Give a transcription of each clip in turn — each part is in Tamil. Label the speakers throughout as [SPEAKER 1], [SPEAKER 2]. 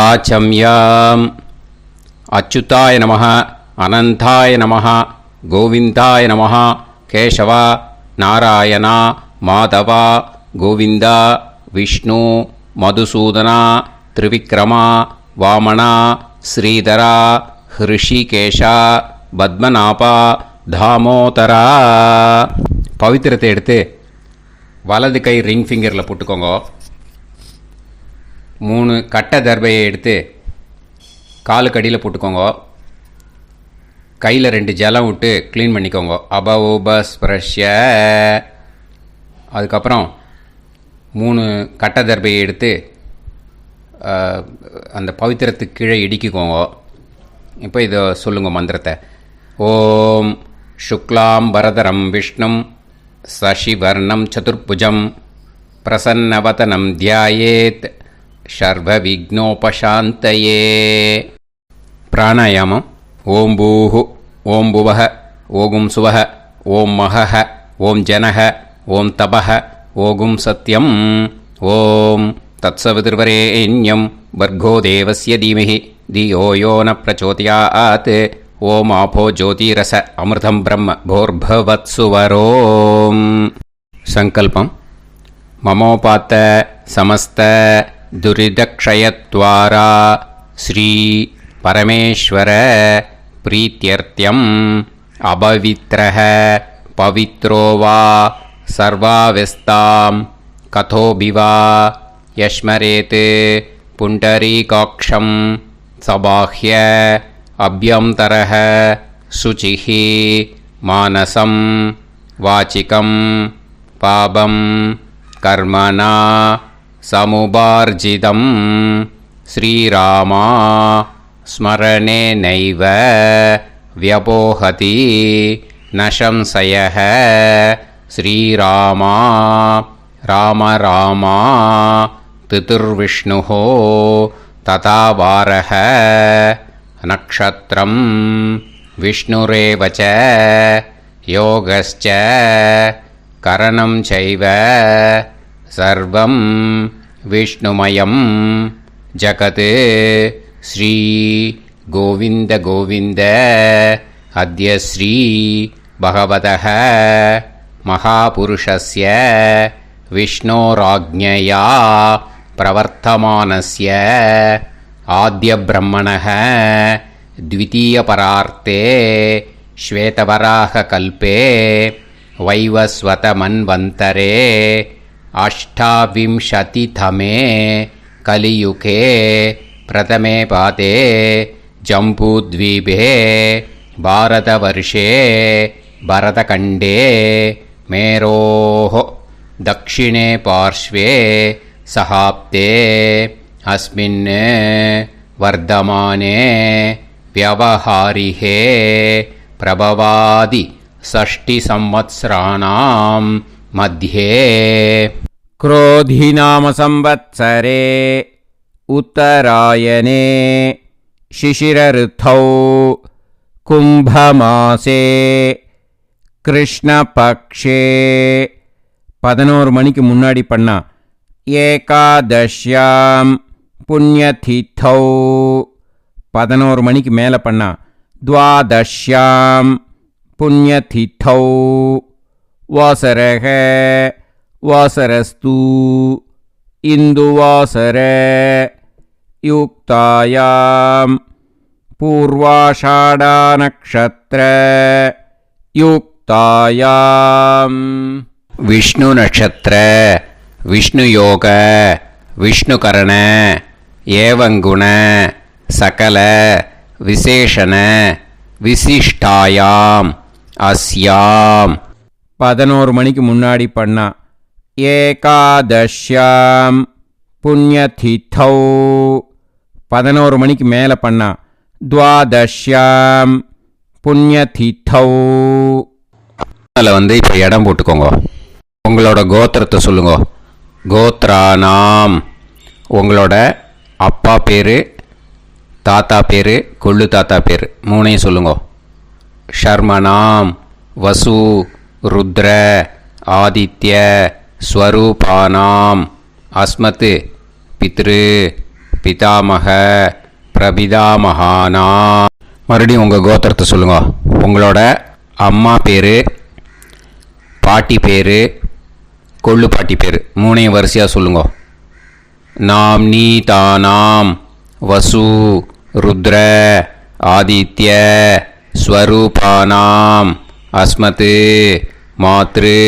[SPEAKER 1] ஆச்சம்யாம். அச்சுதாய நமः, அனந்தாய நமः, கோவிந்தாய நமः, கேசவா, நாராயணா, மாதவா, கோவிந்தா, விஷ்ணு, மதுசூதனா, திரிவிக்ரமா, வாமனா, ஸ்ரீதரா, ஹிருஷிகேஷா, பத்மநாபா, தாமோதரா. பவித்திரத்தை எடுத்து வலது கை ரிங் ஃபிங்கரில் போட்டுக்கோங்க. 3 கட்டை தர்பையை எடுத்து காலுக்கடியில் போட்டுக்கோங்க. கையில் 2 ஜலம் விட்டு க்ளீன் பண்ணிக்கோங்க. அபௌபஸ்பிரஷ்ய. அதுக்கப்புறம் 3 கட்டை தர்பையை எடுத்து அந்த பவித்திரத்துக்கு கீழே இடிக்கிக்கோங்க. இப்போ இதை சொல்லுங்க மந்திரத்தை. ஓம் சுக்லாம் வரதரம் விஷ்ணும் சசிவர்ணம் சதுர்புஜம் பிரசன்னவதனம் தியாயேத் சர்வ விக்னோபசாந்தயே. பிராணாயாமம். ஓம் பூஹு, ஓம் புவஹ, ஓகும் சுவஹ, ஓம் மஹஹ, ஓம் ஜனஹ, ஓம் தபஹ, ஓகும் சத்யம். ஓம் தத்சவிதுர்வரேண்யம் வர்கோ தேவஸ்ய தீமஹி தியோ யோ ந பிரச்சோதயாத். ஓம் ஆபோ ஜோதிரச அமிர்தம் பிரம்ம போர்பவத்சுவரோம். சங்கல்பம். மமோபாத்த சமஸ்த துரிதக்ஷயத்வாரா ஸ்ரீ பரமேஸ்வர பிரீத்யர்த்தியம் அபவித்ரஹ பவித்ரோ வா சர்வாவஸ்தாம் கதோபிவா யஸ்மரேத் புண்டரீகாக்ஷம் சபாஹ்ய அப்யந்தரஹ சுசிஹ மானசம் வாசிகம் பாபம் கர்மணா சமுபார்ஜிதம் ஸ்ரீராமா ஸ்மரணேனைவ வ்யபோஹதி நசம்சயः. ஸ்ரீராமா ராம ராமா திதிர்விஷ்ணுः ததா வாரः. நக்ஷத்ரம் விஷ்ணுரேவ ச யோகஸ்ச கரணம் சைவ சர்வம் விஷ்ணுமயம் ஜகத். ஸ்ரீ கோவிந்த கோவிந்த அத்ய ஸ்ரீ பகவதः மகாபுருஷஸ்ய விஷ்ணோராஜ்ஞயா பிரவர்த்தமானஸ்ய ஆத்ய பிரம்மணः த்விதீயபரார்த்தே ஸ்வேதவராக கல்பே வைவஸ்வத மன்வந்தரே அஷ்டாவிம்சதிதமே கலியுகே பிரதமே பாதே ஜம்பூத்வீபே பாரதவர்ஷே பரதகண்டே மேரோः தக்ஷிணே பார்ஷ்வே சஹாப்தே அஸ்மின் வர்தமானே வியவஹாரிஹே பிரபவாதி ஷஷ்டி சம்வத்சராணாம் மத்யே.
[SPEAKER 2] क्रोधिनाम संवत्सरे उत्तरायणे शिशिरऋतौ कुम्भमासे कृष्णपक्षे 11 மணிக்கு முன்னாடி பண்ணா ஏகாதஷ்யாம் புண்ணியதிதௌ 11 மணிக்கு மேலே பண்ணா துவாதஷ்யாம் புண்ணியதிதௌ வாசரக வாசரஸ்து இந்துவாசர யுக்தாயாம் பூர்வாஷாடா நக்ஷத்ர யுக்தாயாம்.
[SPEAKER 1] விஷ்ணு நட்சத்திர விஷ்ணு யோக விஷ்ணுகரண ஏவங்குண சகல விசேஷண விசிஷ்டாயாம் அஸ்யாம்
[SPEAKER 2] 11 மணிக்கு முன்னாடி பண்ணா ஏகாதஷ்யாம் புண்ணியதிதௌ 11 மணிக்கு மேலே பண்ணா துவாதஷ்யாம் புண்ணியதிதௌ.
[SPEAKER 1] அதில் இப்போ இடம் போட்டுக்கோங்க. உங்களோட கோத்திரத்தை சொல்லுங்க. கோத்ரானாம். உங்களோட அப்பா பேர், தாத்தா பேர், கொள்ளு தாத்தா பேர் 3ஐயும் சொல்லுங்க. ஷர்மனாம் வசு ருத்ர ஆதித்ய ஸ்வரூபானாம் அஸ்மத் பித்ரு பிதாமக பிரபிதாமகானா. மறுபடியும் உங்கள் கோத்திரத்தை சொல்லுங்க. உங்களோட அம்மா பேர், பாட்டி பேர், கொள்ளு பாட்டி பேர் மூணையும் வரிசையாக சொல்லுங்க. நாம் நீ தானாம் வசு ருத்ர ஆதித்ய ஸ்வரூபானாம் அஸ்மத் மாத்ரு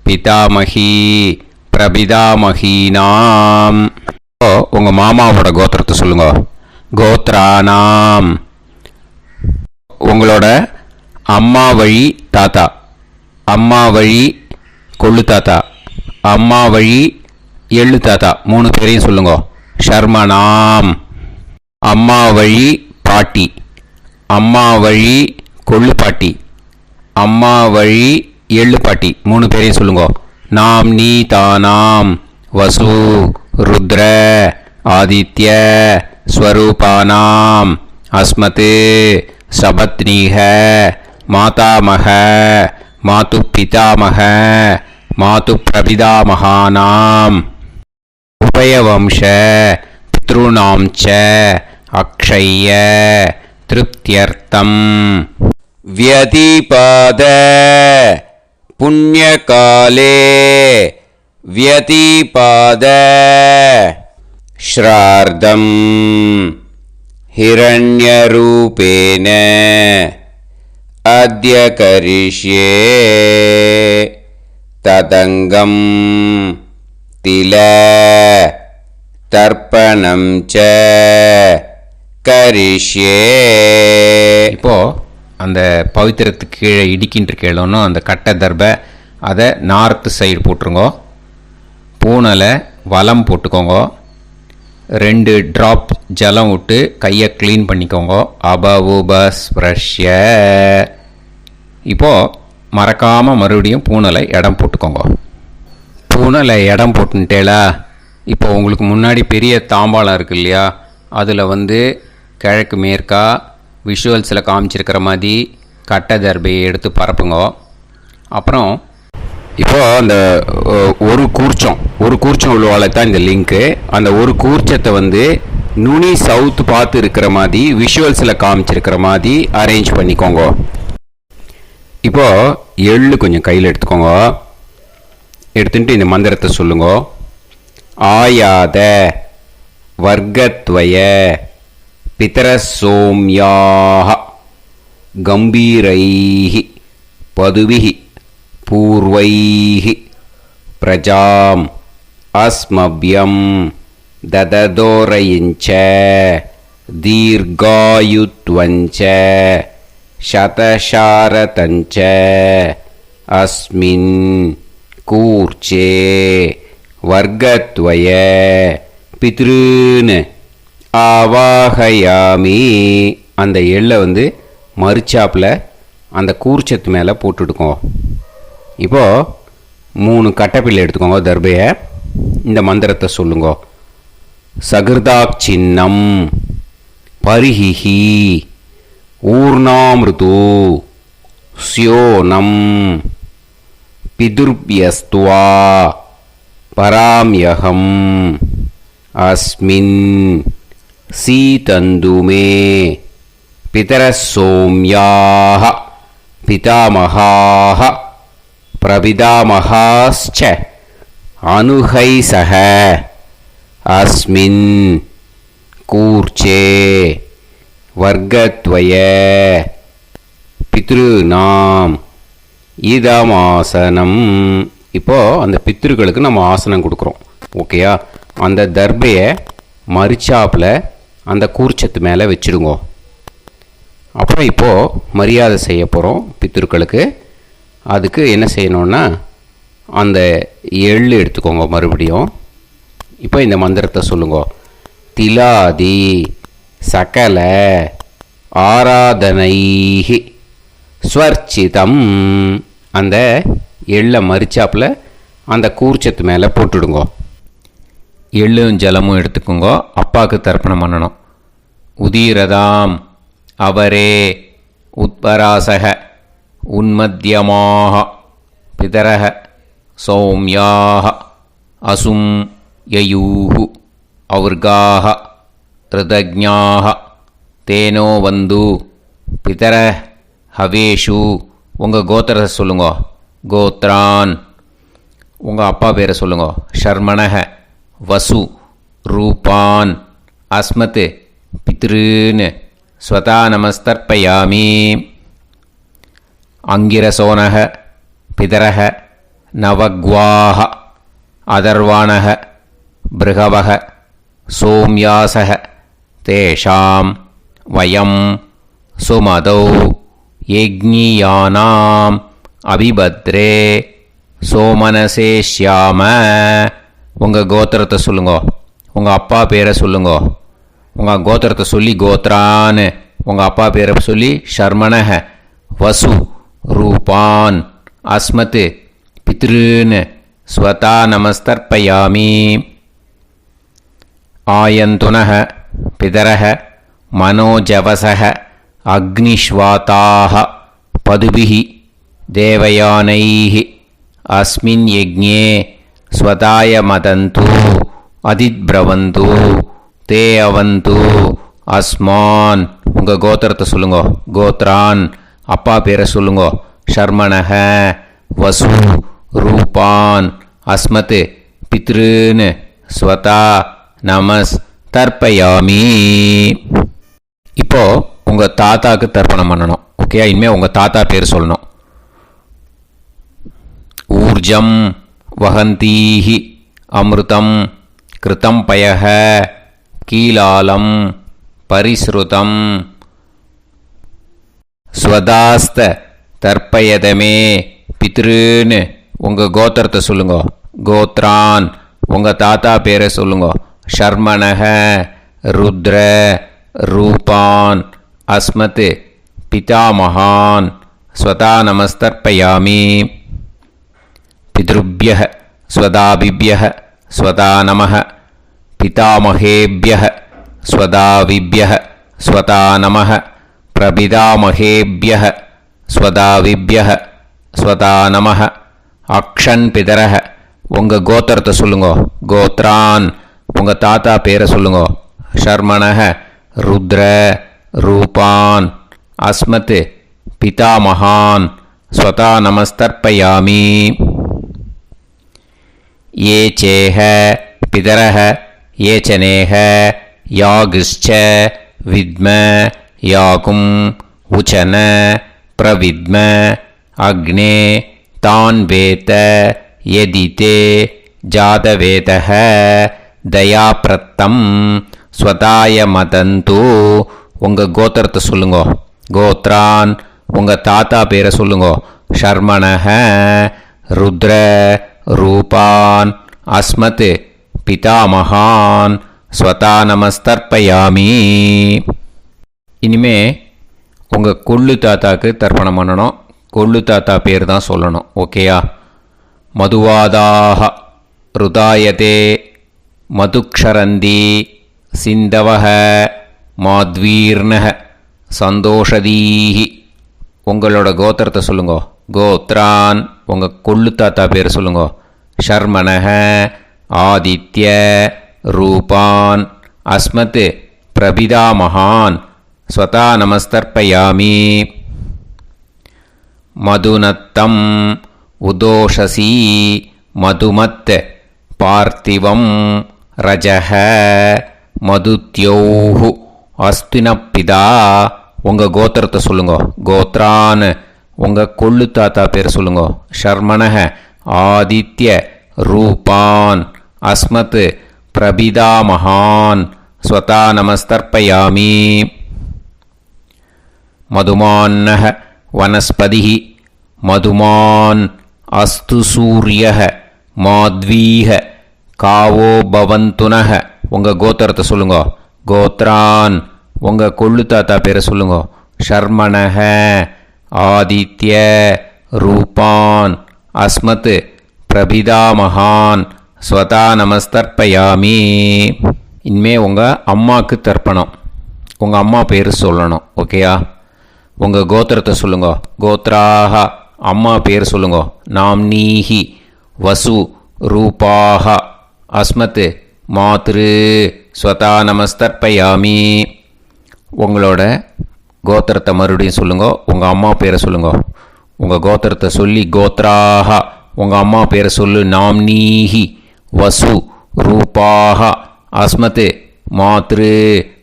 [SPEAKER 1] பிதாமகி பிரபிதாமகீனாம். உங்கள் மாமாவோட கோத்திரத்தை சொல்லுங்க. கோத்ரானாம். உங்களோட அம்மா வழி தாத்தா, அம்மா வழி கொள்ளு தாத்தா, அம்மா வழி எள்ளு தாத்தா மூணு பேரையும் சொல்லுங்க. ஷர்மனாம். அம்மா வழி பாட்டி, அம்மா வழி கொள்ளு பாட்டி, அம்மா வழி எள்ளு பாட்டி மூணு பேரையும் சொல்லுங்க. நாம் நீ தானாம் வசு ருத்ர ஆதித்ய ஸ்வரூபானாம் அஸ்மத் சபத்னீக மாதாமக மாது பிதாமக மாது பிரபிதாமகானாம் உபயவம்ச பித்ருணாம் ச அக்ஷய்ய திருப்தியர்த்தம். व्यतिपाद पुण्यकाले व्यतिपाद श्रार्धं हिरण्यरूपेण अद्य करिष्ये तदङ्गं तिल तर्पणं च करिष्ये. இப்போ அந்த பவித்திரத்துக்கு கீழே இடிக்கின்ற கேளோன்னு அந்த கட்டை தர்பை அதை நார்த்து சைடு போட்டுருங்க. பூனலை வலம் போட்டுக்கோங்க. 2 ட்ராப் ஜலம் விட்டு கையை க்ளீன் பண்ணிக்கோங்க. அபவுபஸ்ப்ரஷ்ய. இப்போது மறக்காமல் மறுபடியும் பூனலை இடம் போட்டுக்கோங்க. பூனலை இடம் போட்டுட்டேலா. இப்போ உங்களுக்கு முன்னாடி பெரிய தாம்பாளம் இருக்குது இல்லையா, அதில் கிழக்கு மேற்கா விஷுவல்ஸில் காமிச்சிருக்கிற மாதிரி கட்டை தர்பையை எடுத்து பரப்புங்க. அப்புறம் இப்போது அந்த ஒரு கூர்ச்சம் உள்ளவாளை தான் இந்த லிங்க்கு. அந்த ஒரு கூர்ச்சத்தை நுனி சவுத்து பார்த்து இருக்கிற மாதிரி விஷுவல்ஸில் காமிச்சிருக்கிற மாதிரி அரேஞ்ச் பண்ணிக்கோங்க. இப்போது எள்ளு கொஞ்சம் கையில் எடுத்துக்கோங்க. எடுத்துட்டு இந்த மந்திரத்தை சொல்லுங்க. ஆயாத வர்க்கத்வய பிதரசோம்யாஹ கம்பீரைஹி பதுவிஹி பூர்வைஹி பிரஜாம் அஸ்மவ்யம் தததோரயிஞ்ச தீர்காயுத்வஞ்ச சதசாரதஞ்ச அஸ்மின் கூர்ச்சே வர்க்கத்வய பித்ருன்னு ஆவாகயாமி. அந்த எள்ளை மறுச்சாப்பில் அந்த கூர்ச்சத்து மேலே போட்டுடுக்கோங்க. இப்போது 3 கட்டைப்பிள்ளை எடுத்துக்கோங்க தர்பையை. இந்த மந்திரத்தை சொல்லுங்க. சகிருதாக் சின்னம் பரிஹிஹி ஊர்ணாமிருது ஸ்யோனம் பிதுர்பியஸ்துவா பராம்யகம் அஸ்மின் சீதந்துமே பிதரசோம்யாஹ பிதாமகாஹ பிரபிதாமகாஸ்ச அனுஹைசஹ அஸ்மின் கூர்ச்சே வர்க்கத்வய பித்ருநாம் இதமாசனம். இப்போது அந்த பித்ருக்களுக்கு நம்ம ஆசனம் கொடுக்குறோம். ஓகேயா? அந்த தர்பையை மறுச்சாப்பில் அந்த கூர்ச்சத்து மேலே வச்சுடுங்க. அப்புறம் இப்போது மரியாதை செய்ய போகிறோம் பித்ருக்களுக்கு. அதுக்கு என்ன செய்யணுன்னா அந்த எள்ளு எடுத்துக்கோங்க மறுபடியும். இப்போ இந்த மந்திரத்தை சொல்லுங்க. திலாதி சகல ஆராதனைஹி ஸ்வர்ச்சிதம். அந்த எள்ளை மரிச்சாப்பில் அந்த கூர்ச்சத்து மேலே போட்டுடுங்க. எள்ளும் ஜலமும் எடுத்துக்கோங்க. அப்பாவுக்கு தர்ப்பணம் பண்ணணும். உதீரதாம் அவரே உத்பராசக உன்மத்தியமாக பிதரக சௌமியாக அசும் யயூஹு ஔர்காஹ ருதஜ்ஞாஹ தேனோ வந்து பிதர ஹவேஷு. உங்கள் கோத்திரத்தை சொல்லுங்க. கோத்ரான். உங்கள் அப்பா பேரை சொல்லுங்க. ஷர்மணஹ வசு ரூபான் அஸ்மத் பித்ருன்னு ஸ்வதா நமஸ்தர்ப்பயாமி. அங்கிரசோனஹ பிதரஹ நவக்வாஹ அதர்வாணஹ பிருகவஹ சோம்யாசஹ தேஷாம் வயம் சுமதௌ யஜ்ஞியானாம் அபிபத்ரே சோமனசேஷ்யாம. உங்கள் கோத்திரத்தை சொல்லுங்க. உங்கள் அப்பா பேரை சொல்லுங்க. உங்கள் கோத்திரத்தை சொல்லி கோத்ரான்னு, உங்கள் அப்பா பேரை சொல்லி ஷர்மணஹ வசு ரூபான் அஸ்மத் பித்ருன்னு ஸ்வதா நமஸ்தர்ப்பயாமி. ஆயந்துனஹ பிதரஹ மனோஜவசஹ அக்னிஷ்வாதாஹ பதுபிஹி தேவயானைஹி அஸ்மின் யஜ்ஞே ஸ்வதாய மதந்து அதித்ப்ரவந்து தே அவந்து அஸ்மான். உங்கள் கோத்திரத்தை சொல்லுங்க. கோத்ரான். அப்பா பேரை சொல்லுங்க. ஷர்மணஹ வசு ரூபான் அஸ்மத் பித்ருன்னு ஸ்வதா நமஸ் தர்ப்பயாமி. இப்போ உங்கள் தாத்தாக்கு தர்ப்பணம் பண்ணணும். ஓகே, இனிமேல் உங்கள் தாத்தா பேர் சொல்லணும். ஊர்ஜம் வஹந்தீஹி அமிர்தம் கிருதம் பயஹ கீலாலம் பரிஸ்ருதம் ஸ்வதாஸ்த தர்ப்பயதமே பித்ருன்னு உங்கள் கோத்திரத்தை சொல்லுங்க. கோத்ரான். உங்கள் தாத்தா பேரை சொல்லுங்க. ஷர்மணஹ ருத்ர ரூபான் அஸ்மத் பிதாமகான் ஸ்வதா நமஸ்தர்ப்பயாமி. பித்ருப்யஹ ஸ்வதாபிப்யஹ ஸ்வதா நமஹ பிதாமகேப்யஹ ஸ்வதாவிப்யஹ ஸ்வதா நமஹ பிரபிதாமகேப்யஹ ஸ்வதாவிப்யஹ ஸ்வதா நமஹ. அக்ஷன் பிதரஹ. உங்கள் கோத்திரத்தை சொல்லுங்க. கோத்ரான். உங்கள் தாத்தா பேரை சொல்லுங்க. ஷர்மணஹ ருத்ர ரூபான் அஸ்மத் பிதாமகான் ஸ்வதா நமஸ்தர்ப்பயாமி. ये चेह पितरः ये च नेह यागश्च विद्म याकुं उचन प्रविद्म अग्ने तान् वेत यदिते जातवेदः दयाप्रत्तं स्वताय मदन्तु. உங்கள் கோத்திரத்தை சொல்லுங்க. கோத்ரான். உங்கள் தாத்தா பேரை சொல்லுங்க. ஷர்மணஹ ருத்ர ரூபான் அஸ்மத் பிதாமகான் ஸ்வதா நமஸ்தர்ப்பயாமி. இனிமே உங்கள் கொள்ளு தாத்தாக்கு தர்ப்பணம் பண்ணணும். கொள்ளு தாத்தா பேர் தான் சொல்லணும். ஓகேயா? மதுவாதாக ருதாயதே மதுக்ஷரந்தி சிந்தவஹ மாத்வீர்ணஹ சந்தோஷதீஹி. உங்களோட கோத்திரத்தை சொல்லுங்க. கோத்ரான். உங்கள் கொள்ளு தாத்தா பேர் சொல்லுங்க. ஷர்மணஹ ஆதித்ய ரூபான் அஸ்மத் பிரபிதாமகான் ஸ்வதா நமஸ்தர்ப்பயாமி. மதுநத்தம் உதோஷசி மதுமத் பார்த்திவம் ரஜஹ மதுத்யோஹு அஸ்தினப்பிதா. உங்கள் கோத்திரத்தை சொல்லுங்க. கோத்ரான். உங்கள் கொள்ளு தாத்தா பேர் சொல்லுங்க. ஷர்மணஹ ஆதித்ய ரூபான் அஸ்மத் பிரபிதாமகான் ஸ்வதா நமஸ்தர்ப்பயாமி. மதுமான்னஹ வனஸ்பதிஹ மதுமான் அஸ்து சூரியஹ மாத்வீஹ காவோ பவந்துனஹ. உங்கள் கோத்திரத்தை சொல்லுங்க. கோத்ரான். உங்கள் கொள்ளு தாத்தா பேரை சொல்லுங்க. ஷர்மணஹ ஆதித்ய ரூபான் அஸ்மத் பிரபிதாமகான் ஸ்வதா நமஸ்தர்ப்பயாமி. இனிமே உங்கள் அம்மாவுக்கு தர்ப்பணம். உங்கள் அம்மா பேர் சொல்லணும். ஓகேயா? உங்கள் கோத்திரத்தை சொல்லுங்க. கோத்ராஹ. அம்மா பேர் சொல்லுங்க. நாம்னீஹி வசு ரூபாஹ அஸ்மத் மாத்ரு ஸ்வதா நமஸ்தர்ப்பயாமி. உங்களோட கோத்திரத்தை மறுபடியும் சொல்லுங்க. உங்கள் அம்மா பேரை சொல்லுங்க. உங்கள் கோத்திரத்தை சொல்லி கோத்ராஹா. உங்கள் அம்மா பேரை சொல்லு. நாம்னீஹி வசு ரூபாஹா அஸ்மத் மாத்ரு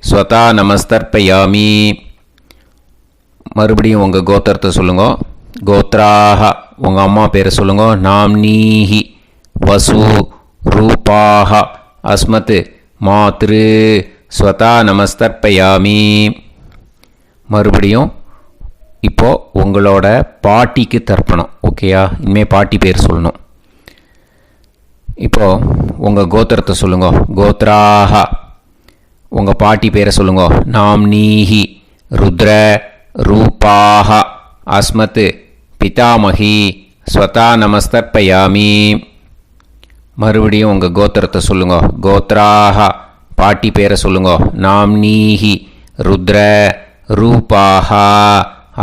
[SPEAKER 1] ஸ்வதா நமஸ்தர்ப்பயாமி. மறுபடியும் உங்கள் கோத்திரத்தை சொல்லுங்க. கோத்ராஹா. உங்கள் அம்மா பேரை சொல்லுங்க. நாம்னீஹி வசு ரூபாஹா அஸ்மத் மாத்ரு ஸ்வதா நமஸ்தர்ப்பயாமி. மறுபடியும் இப்போது உங்களோட பாட்டிக்கு தர்ப்பணம். ஓகேயா? இனிமேல் பாட்டி பேர் சொல்லணும். இப்போது உங்கள் கோத்திரத்தை சொல்லுங்க. கோத்ராஹா. உங்கள் பாட்டி பேரை சொல்லுங்க. நாம்னீஹி ருத்ர ரூபாஹா அஸ்மத் பிதாமகி ஸ்வதா நமஸ்தர்ப்பயாமி. மறுபடியும் உங்கள் கோத்திரத்தை சொல்லுங்க. கோத்ராஹா. பாட்டி பேரை சொல்லுங்க. நாம்னீஹி ருத்ர ரூபாஹா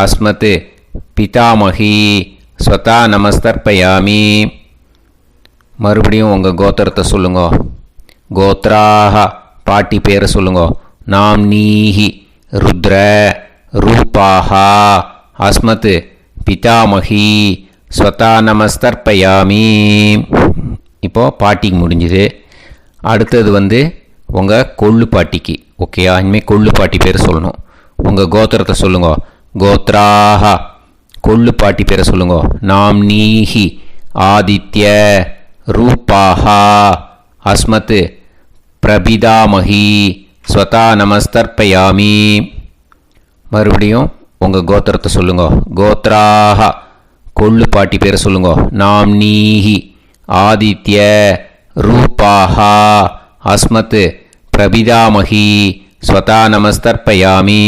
[SPEAKER 1] அஸ்மத் பிதாமகி ஸ்வதா நமஸ்தர்ப்பயாமி. மறுபடியும் உங்கள் கோத்திரத்தை சொல்லுங்க. கோத்ராஹா. பாட்டி பேரை சொல்லுங்க. நாம்னீஹி ருத்ர ரூபாஹா அஸ்மத் பிதாமகி ஸ்வதா நமஸ்தர்ப்பயாமி. இப்போது பாட்டிக்கு முடிஞ்சுது. அடுத்தது உங்கள் கொள்ளு பாட்டிக்கு. ஓகேயா? இனிமேல் கொள்ளு பாட்டி பேர் சொல்லணும். உங்கள் கோத்திரத்தை சொல்லுங்க. கோத்ராஹா. கொள்ளு பாட்டி பேரை சொல்லுங்க. நாம்னீஹி ஆதித்ய ரூபாஹா அஸ்மத் பிரபிதாமகி ஸ்வதா நமஸ்தர்ப்பயாமி. மறுபடியும் உங்கள் கோத்திரத்தை சொல்லுங்க. கோத்ராஹா. கொள்ளு பாட்டி பேரை சொல்லுங்க. நாம்னீஹி ஆதித்ய ரூபாஹா அஸ்மத் பிரபிதாமகி ஸ்வதா நமஸ்தர்ப்பயாமி.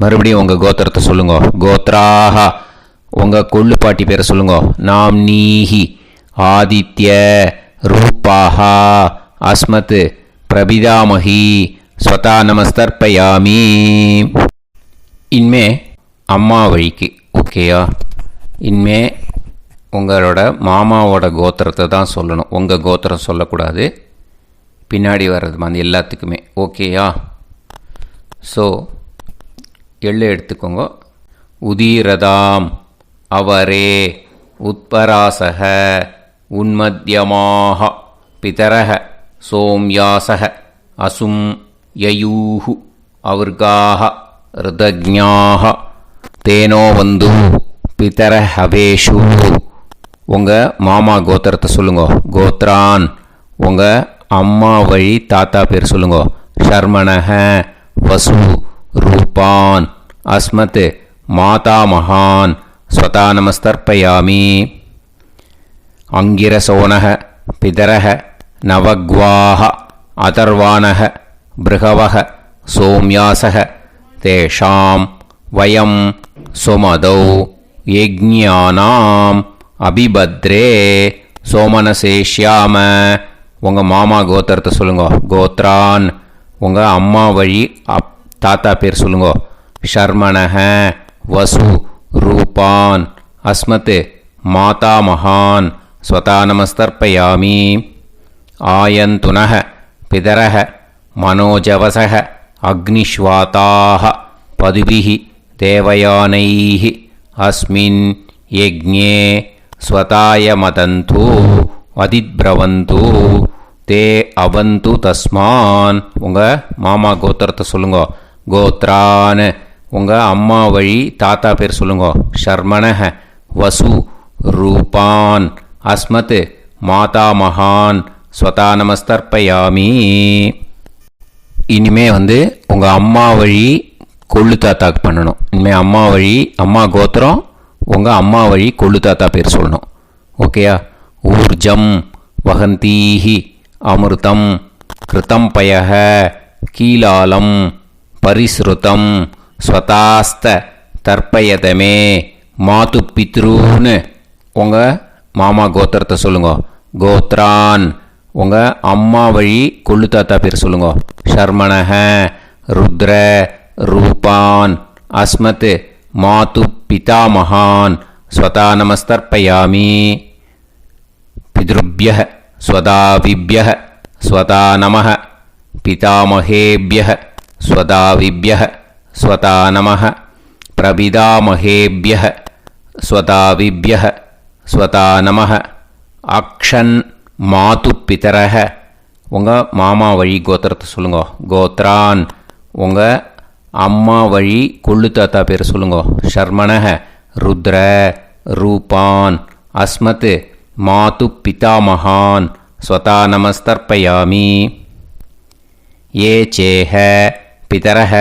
[SPEAKER 1] மறுபடியும் உங்கள் கோத்திரத்தை சொல்லுங்க. கோத்ராஹா. உங்கள் கொள்ளு பாட்டி பேரை சொல்லுங்க. நாம்னீஹி ஆதித்ய ரூபாஹா அஸ்மத் பிரபிதாமகி ஸ்வதா நமஸ்தர்ப்பயாமி. இனிமே அம்மா வழிக்கு. ஓகேயா? இனிமே உங்களோட மாமாவோட கோத்திரத்தை தான் சொல்லணும். உங்கள் கோத்திரம் சொல்லக்கூடாது. பின்னாடி வர்றது எல்லாத்துக்குமே. ஓகேயா? ஸோ எள்ளு எடுத்துக்கோங்க. உதீரதாம் அவரே உத்பராசக உன்மத்யமாக பிதரக சோம்யாசக அசும் யயூஹு அவர்காக ருதஜ்ஞாக தேனோ வந்து பிதர ஹவேஷு. உங்கள் மாமா கோத்திரத்தை சொல்லுங்க. கோத்ரான். உங்கள் அம்மா வழி தாத்தா பேர் சொல்லுங்க. ஷர்மணஹ வசு ரூபான் அஸ்மத் மாதா மகான் ஸ்வதா நமஸ்தர்ப்பயாமி. அங்கிரசோனஹ பிதரஹ நவக்வாஹ அதர்வாணஹ பிருகவஹ சோம்யாசஹ தேஷாம் வயம் சுமதௌ யஜ்ஞானாம் அபிபத்ரே சோமனசேஷ்யாம. உங்கள் மாமா கோத்திரத்தை சொல்லுங்க. கோத்ரான். உங்கள் அம்மா வழி தாத்தா பேர் சொல்லுங்க. ஷர்மணஹ வசு ரூபான் அஸ்மத் மாதா மகான் ஸ்வதா நமஸ்தர்ப்பயாமி. ஆயந்துனஹ பிதரஹ மனோஜவசஹ அக்னிஷ்வாதாஹ பதுபிஹி தேவயானைஹ அஸ்மின் யஜ்ஞே ஸ்வதாய மதந்து அதித்பிரவந்து தே அவந்து தஸ்மான். உங்கள் மாமா கோத்திரத்தை சொல்லுங்க. கோத்ரான். உங்கள் அம்மா வழி தாத்தா பேர் சொல்லுங்க. ஷர்மணஹ வசு ரூபான் அஸ்மத் மாதா மகான் ஸ்வதா நமஸ்தர்ப்பயாமி. இனிமே உங்கள் அம்மா வழி கொள்ளு தாத்தாக்கு பண்ணணும். இனிமேல் அம்மா வழி அம்மா கோத்திரம் உங்கள் அம்மா வழி கொள்ளு தாத்தா பேர் சொல்லணும். ஓகேயா? ஊர்ஜம் வகந்தீஹி அமிர்தம் கிருதம் பயஹ கீலாலம் பரிஸ்ருதம் ஸ்வதாஸ்த தர்ப்பயதமே மாது பித்ரூன்னு. உங்கள் மாமா கோத்திரத்தை சொல்லுங்க. கோத்ரான். உங்கள் அம்மா வழி கொள்ளு தாத்தா பேர் சொல்லுங்க. ஷர்மணஹ ருத்ர ரூபான் அஸ்மத் மாது பிதாமகான் ஸ்வதா நமஸ்தர்ப்பயாமி. பித்ருப்யஹ ஸ்வதாபிப்யஹ ஸ்வதா நமः பிதாமகேப்யः ஸ்வதாவிப்யः ஸ்வதா நமः பிரபிதாமகேப்யः ஸ்வதாவிப்யः ஸ்வதா நமः அக்ஷன் மாது பிதரஹ உங்கள் மாமா வழி கோத்திரத்தை சொல்லுங்க. கோத்ரான் உங்கள் அம்மா வழி கொள்ளு தாத்தா பேர் சொல்லுங்க. ஷர்மணஹ ருத்ர ரூபான் அஸ்மத் மாது பிதாமகான் ஸ்வதா நமஸ்தர்ப்பயாமி. ஏ சேஹ பிதரஹ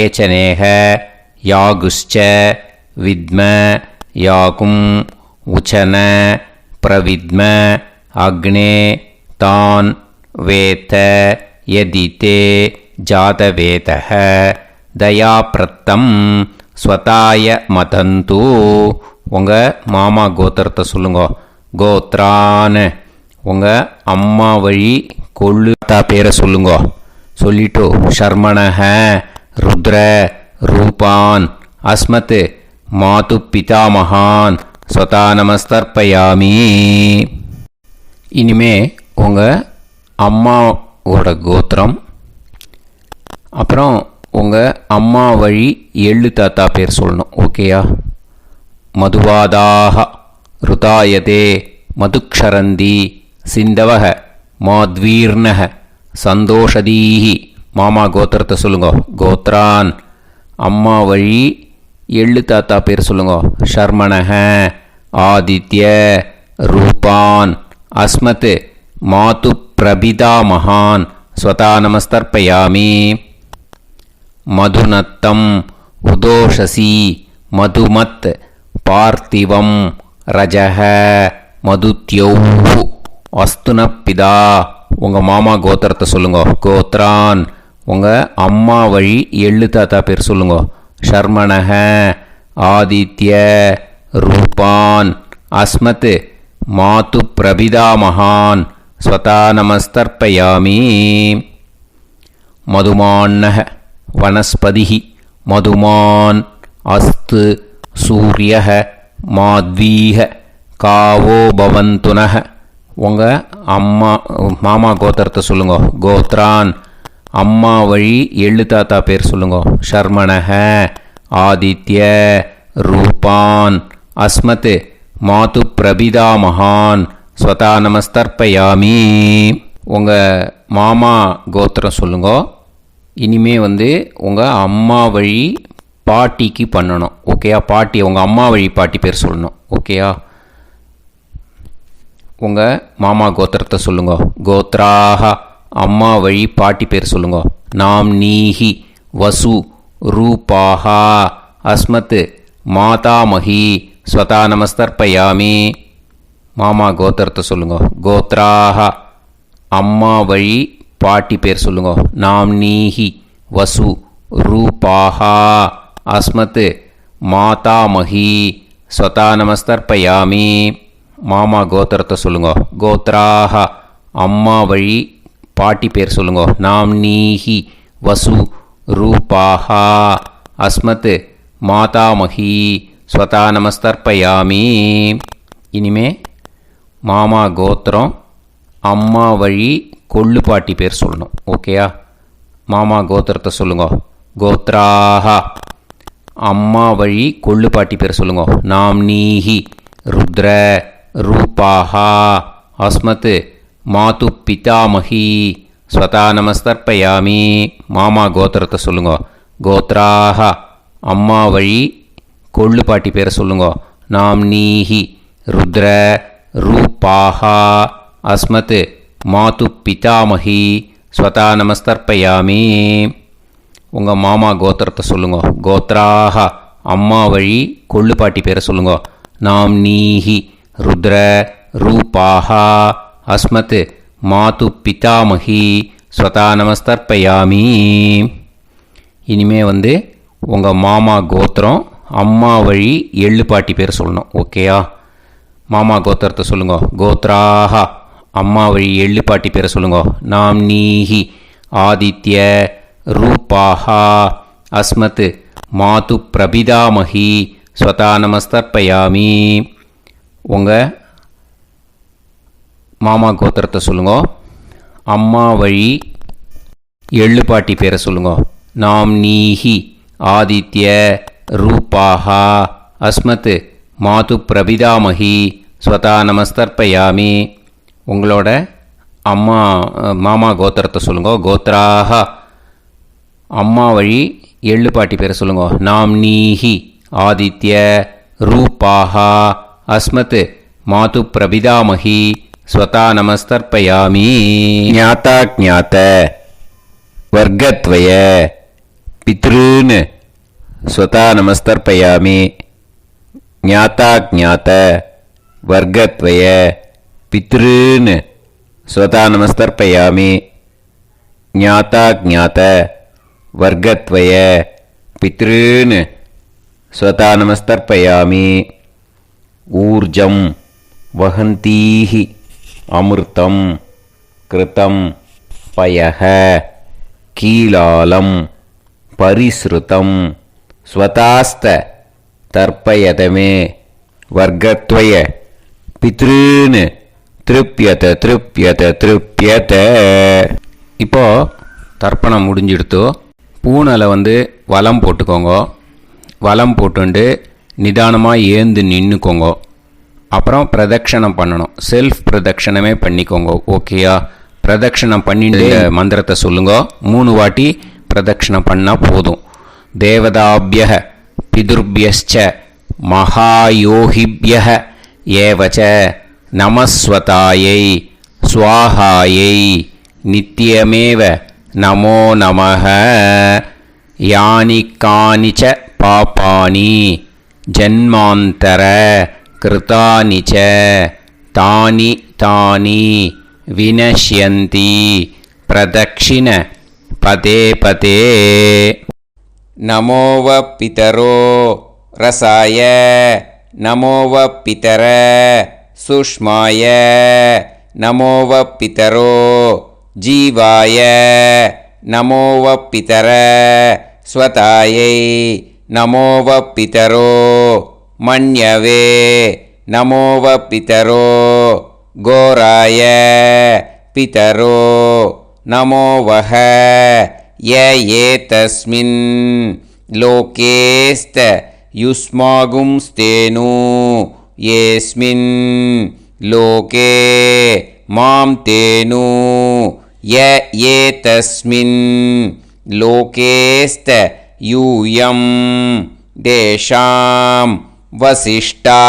[SPEAKER 1] ஏச்சனேஹ யாகுஷ்ச வித்ம யாகும் உச்சன பிரவித்ம அக்னே தான் வேத யதிதே ஜாதவேதஹ தயாப்ரத்தம் ஸ்வதாய மதந்து உங்கள் மாமா கோத்திரத்தை சொல்லுங்க. கோத்ரான் உங்கள் அம்மா வழி கொள்ளு தாத்தா பேரை சொல்லுங்க. சொல்லிட்டு ஷர்மணஹ ருத்ர ரூபான் அஸ்மத் மாது பிதாமகான் ஸ்வதா நமஸ்தர்ப்பயாமி. இனிமே உங்கள் அம்மாவோட கோத்திரம், அப்புறம் உங்கள் அம்மா வழி எள்ளு தாத்தா பேர் சொல்லணும். ஓகேயா? மதுவாதாக ருதாயதே மதுக்ஷரந்தி சிந்தவக மாத்வீர்ணக சந்தோஷதீஹி. மாமா கோத்திரத்தை சொல்லுங்க. கோத்ரான் அம்மா வழி எள்ளு தாத்தா பேர் சொல்லுங்க. ஷர்மணஹ ஆதித்ய ரூபான் அஸ்மத் மாது பிரபிதாமகான் ஸ்வதா நமஸ்தர்ப்பயாமி. மதுநத்தம் உதோஷசி மதுமத் பார்த்திவம் ரஜஹ மதுத்யௌஹு அஸ்துனப்பிதா உங்கள் மாமா கோத்திரத்தை சொல்லுங்க. கோத்ரான் உங்கள் அம்மா வழி எள்ளு தாத்தா பேர் சொல்லுங்க. ஷர்மணஹ ஆதித்ய ரூபான் அஸ்மத் மாது பிரபிதாமகான் ஸ்வதா நமஸ்தர்ப்பயாமி. மதுமான்னஹ வனஸ்பதிஹி மதுமான் அஸ்து சூரியஹ மாத்வீஹ காவோ பவந்துனஹ உங்கள் மாமா கோத்திரத்தை சொல்லுங்க. கோத்ரான் அம்மா வழி எள்ளு தாத்தா பேர் சொல்லுங்க. ஷர்மணஹ ஆதித்ய ரூபான் அஸ்மத் மாது பிரபிதாமகான் ஸ்வதா நமஸ்தர்ப்பயாமி. உங்கள் மாமா கோத்திரம் சொல்லுங்க. இனிமே உங்கள் அம்மா வழி பாட்டிக்கு பண்ணணும். ஓகேயா? பாட்டி உங்கள் அம்மா வழி பாட்டி பேர் சொல்லணும். ஓகேயா? உங்கள் மாமா கோத்திரத்தை சொல்லுங்க. கோத்ராக அம்மா வழி பாட்டி பேர் சொல்லுங்க. நாம் நீஹி வசு ரூபாஹா அஸ்மத் மாதாமஹி ஸ்வதா நமஸ்தர்ப்பயாமி. மாமா கோத்திரத்தை சொல்லுங்க. கோத்ராக அம்மா வழி பாட்டி பேர் சொல்லுங்க. நாம் நீஹி வசு ரூபாஹா அஸ்மத் மாதாமஹி ஸ்வதா நமஸ்தர்ப்பயாமி. மாமா கோத்திரத்தை சொல்லுங்க. கோத்ராக அம்மா வழி பாட்டி பேர் சொல்லுங்க. நாம் நீஹி வசு ரூபாஹா அஸ்மத் மாதாமஹி ஸ்வதா நமஸ்தர்ப்பயாமி. இனிமே மாமா கோத்திரம் அம்மா வழி கொள்ளு பாட்டி பேர் சொல்லணும். ஓகேயா? மாமா கோத்திரத்தை சொல்லுங்க. கோத்ராக அம்மா வழி கொள்ளு பாட்டி பேர் சொல்லுங்க. நாம் நீஹி ருத்ர ரூபாஹா அஸ்மத் மாது பிதாமஹி ஸ்வதா நமஸ்தர்ப்பயாமி. மாமா கோத்திரத்தை சொல்லுங்க. கோத்ராக அம்மா வழி கொள்ளு பாட்டி பேரை சொல்லுங்க. நாம் நீஹி ருத்ர ரூபாஹா அஸ்மத் மாது பிதாமஹி ஸ்வதா நமஸ்தர்ப்பயாமி. உங்கள் மாமா கோத்திரத்தை சொல்லுங்க. கோத்ராக அம்மா வழி கொள்ளு பாட்டி பேரை சொல்லுங்க. நாம் நீஹி ருத்ர ரூபாஹா அஸ்மத் மாது பிதாமஹி ஸ்வதா நமஸ்தர்ப்பயாமி. இனிமே உங்கள் மாமா கோத்திரம் அம்மா வழி எள்ளு பாட்டி பேர் சொல்லணும். ஓகேயா? மாமா கோத்திரத்தை சொல்லுங்க. கோத்ராக அம்மா வழி எள்ளு பாட்டி பேரை சொல்லுங்க. நாம் நீஹி ஆதித்ய ரூபாஹா அஸ்மத் மாது பிரபிதாமஹி ஸ்வதா நமஸ்தர்ப்பயாமி. உங்கள் மாமா கோத்திரத்தை சொல்லுங்க. அம்மா வழி எள்ளு பாட்டி பேரை சொல்லுங்க. நாம் நீஹி ஆதித்ய ரூபாஹா அஸ்மத் மாது பிரபிதாமகி ஸ்வதா நமஸ்தர்ப்பயாமி. உங்களோட அம்மா மாமா கோத்திரத்தை சொல்லுங்க. கோத்ராஹா. அம்மா வழி எள்ளு பாட்டி பேரை சொல்லுங்க. நாம் நீஹி ஆதித்ய ரூபாஹா அஸ்மத் மாது பிரபிதாமகி ஸ்வதா நமஸ்தர்ப்பயாமி.
[SPEAKER 2] ஞாதா ஞாத வர்க்கத்வய பித்ருன் ஸ்வதா நமஸ்தர்ப்பயாமி. ஞாதா ஞாத வர்க்கத்வய பித்ருன் ஸ்வதா நமஸ்தர்ப்பயாமி. ஞாதா ஞாத வர்க்கத்வய பித்ருன் ஸ்வதா நமஸ்தர்ப்பயாமி. ஊர்ஜம் வஹந்தீஹி அமிர்தம் கிருதம் பயஹ கீலாலம் பரிஸ்ருதம் ஸ்வதாஸ்த தர்ப்பயதமே. வர்க்கத்வய பித்ருன் திருப்யத திருப்யத திருப்யத.
[SPEAKER 1] இப்போ தர்ப்பணம் முடிஞ்சிடுத்தோ பூனலை வலம் போட்டுக்கோங்க. வலம் போட்டுண்டு நிதானமாக ஏந்து நின்றுக்கோங்க. அப்புறம் பிரதட்சணம் பண்ணணும். செல்ஃப் பிரதட்சணமே பண்ணிக்கோங்க. ஓகேயா? பிரதட்சணம் பண்ணிட்டு மந்திரத்தை சொல்லுங்க. 3 வாட்டி பிரதட்சணம் பண்ணால் போதும். தேவதாபிய பிதுர்பியஸ்ச மகாயோகிபிய ஏவச்ச நமஸ்வதாயை ஸ்வாஹாயை நித்யமேவ நமோ நமஹ. யானி கானிச்ச பாபானி ஜன்மாந்தர கிருதானி ச தானி தானி வினஷ்யந்தி பிரதக்ஷிண பதே பதே. நமோவ பிதரோ ரசாய நமோவ பிதர சுஷ்மாய நமோவ பிதரோ ஜீவாய நமோவ பிதர ஸ்வதாயை நமோவ பிதரோ மன்யவே நமோவ பிதரோ கோராய பிதரோ நமோவஹ. ஏதஸ்மின் லோகேஸ்த யுஸ்மாகும்ஸ்தேனு ஏஸ்மின் லோகே மாம் தேனு. ஏதஸ்மின் லோகேஸ்த யூயம் தேஷாம் வசிஷ்டா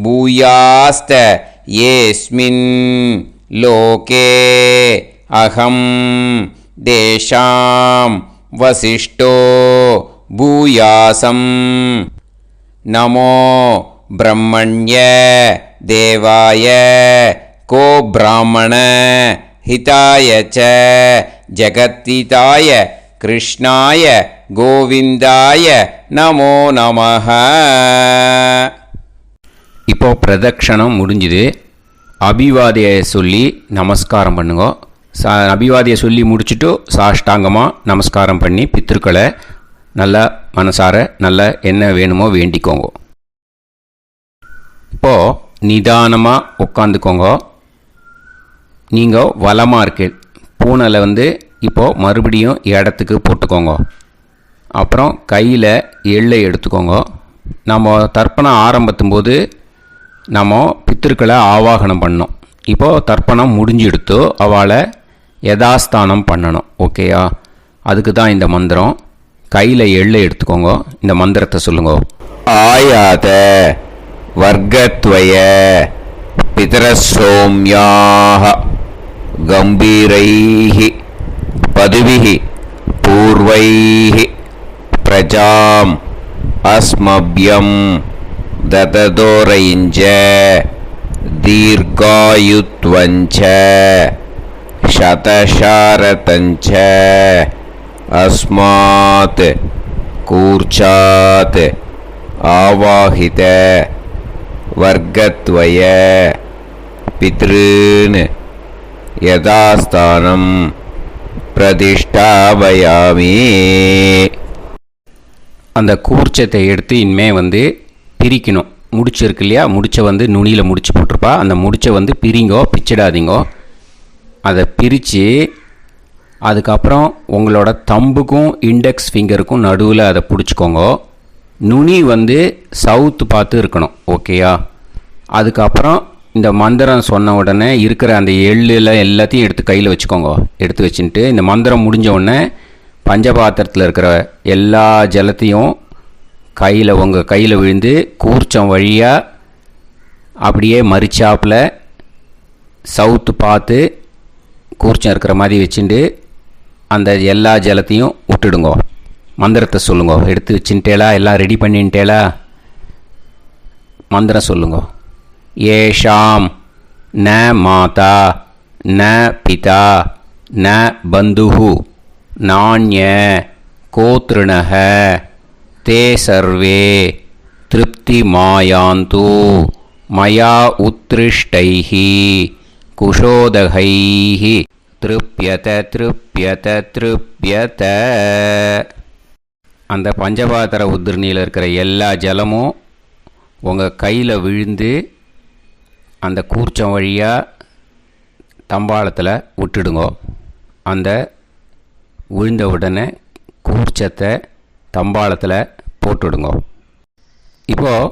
[SPEAKER 1] பூயாஸ்த ஏஸ்மின் லோகே அகம் தேஷாம் வசிஷ்டோ பூயாசம். நமோ பிரம்மண்ய தேவாய கோ பிராமண ஹிதாய ச ஜகத்திதாய கிருஷ்ணாய கோவிந்தாய நமோ நமஹ. இப்போ பிரதட்சணம் முடிஞ்சுது. அபிவாதியை சொல்லி நமஸ்காரம் பண்ணுங்க. அபிவாதியை சொல்லி முடிச்சுட்டு சாஷ்டாங்கமாக நமஸ்காரம் பண்ணி பித்திருக்களை நல்லா மனசார நல்லா என்ன வேணுமோ வேண்டிக்கோங்க. இப்போது நிதானமாக உட்காந்துக்கோங்க. நீங்கள் வலமாக இருக்கு பூனலை இப்போது மறுபடியும் இடத்துக்கு போட்டுக்கோங்க. அப்புறம் கையில் எள்ளை எடுத்துக்கோங்க. நம்ம தர்ப்பணம் ஆரம்பத்தும் போது நம்ம பித்திருக்களை ஆவாகனம் பண்ணோம். இப்போது தர்ப்பணம் முடிஞ்செடுத்து அவளை யதாஸ்தானம் பண்ணணும். ஓகேயா? அதுக்கு தான் இந்த மந்திரம். கையில் எள்ளை எடுத்துக்கோங்க. இந்த மந்திரத்தை சொல்லுங்க.
[SPEAKER 2] ஆயாத வர்க்கத்வய பிதரசோம்யாஹ கம்பீரைஹி பதுவிஹி பூர்வைஹி பிரஜாம் அஸ்மப்யம் தததோரைஞ்ச தீர்காயுத்வஞ்ச சதசாரதஞ்ச அஸ்மாத் கூர்ச்சாத் ஆவாஹித வர்க்கத்வய பித்ருன் யதாஸ்தானம் பிரதிஷ்டாபயாமி.
[SPEAKER 1] அந்த கூர்ச்சத்தை எடுத்து இனிமே பிரிக்கணும். முடிச்சு இருக்கு இல்லையா? முடிச்சை நுனியில் முடிச்சு போட்டிருப்பா. அந்த முடிச்சை பிரிங்கோ, பிச்சிடாதீங்கோ. அதை பிரித்து அதுக்கப்புறம் உங்களோட தம்புக்கும் இண்டெக்ஸ் ஃபிங்கருக்கும் நடுவில் அதை பிடிச்சிக்கோங்க. நுனி வந்து சவுத்து பார்த்து இருக்கணும். ஓகேயா? அதுக்கப்புறம் இந்த மந்திரம் சொன்ன உடனே இருக்கிற அந்த எள்ளில் எல்லாத்தையும் எடுத்து கையில் வச்சுக்கோங்க. எடுத்து வச்சுட்டு இந்த மந்திரம் முடிஞ்ச உடனே பஞ்சபாத்திரத்தில் இருக்கிற எல்லா ஜலத்தையும் உங்கள் கையில் விழுந்து கூர்ச்சம் வழியாக அப்படியே மறிச்சாப்பில் சவுத்து பார்த்து கூர்ச்சம் இருக்கிற மாதிரி வச்சுட்டு அந்த எல்லா ஜலத்தையும் விட்டுடுங்க. மந்திரத்தை சொல்லுங்க. எடுத்து வச்சுட்டேலா? எல்லாம் ரெடி பண்ணிட்டேலா? மந்திரம் சொல்லுங்க. ஏஷாம் ந மாதா ந பிதா ந பந்துஹு நாண்ய கோத்ருணஹ தே சர்வே திருப்தி மாயாந்து மயா உத்ருஷ்டைஹி குஷோதகைஹி திருப்யத திருப்யத திருப்யத. அந்த பஞ்சபாத்திர உதிரணியில் இருக்கிற எல்லா ஜலமும் உங்கள் கையில் விழுந்து அந்த கூர்ச்சம் வழியாக தம்பாளத்தில் விட்டுடுங்க. அந்த விழுந்த உடனே கூர்ச்சத்தை தம்பாளத்தில் போட்டுடுங்க. இப்போது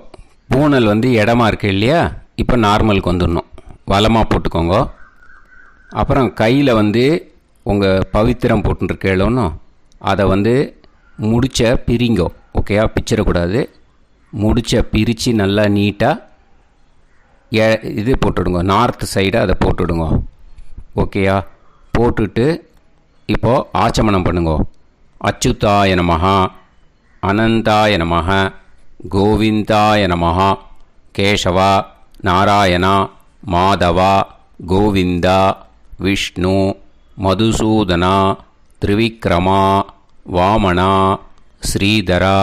[SPEAKER 1] பூனல் வந்து இடமா இருக்கு இல்லையா? இப்போ நார்மலுக்கு வந்துடணும். வலமாக போட்டுக்கோங்க. அப்புறம் கையில் வந்து உங்கள் பவித்திரம் போட்டுருக்கேளோன்னு அதை வந்து முடிச்ச பிரிங்கோ. ஓகேயா? பிச்சிடக்கூடாது. முடிச்ச பிரித்து நல்லா நீட்டாக இது போட்டுடுங்க. நார்த் சைடை அதை போட்டுடுங்க. ஓகேயா? போட்டுட்டு இப்போது ஆச்சமனம் பண்ணுங்க. அச்சுதாய நமஹ அனந்தாய நமஹ கோவிந்தாய நமஹ கேசவா நாராயணா மாதவா கோவிந்தா விஷ்ணு மதுசூதனா திரிவிக்ரமா வாமனா ஸ்ரீதரா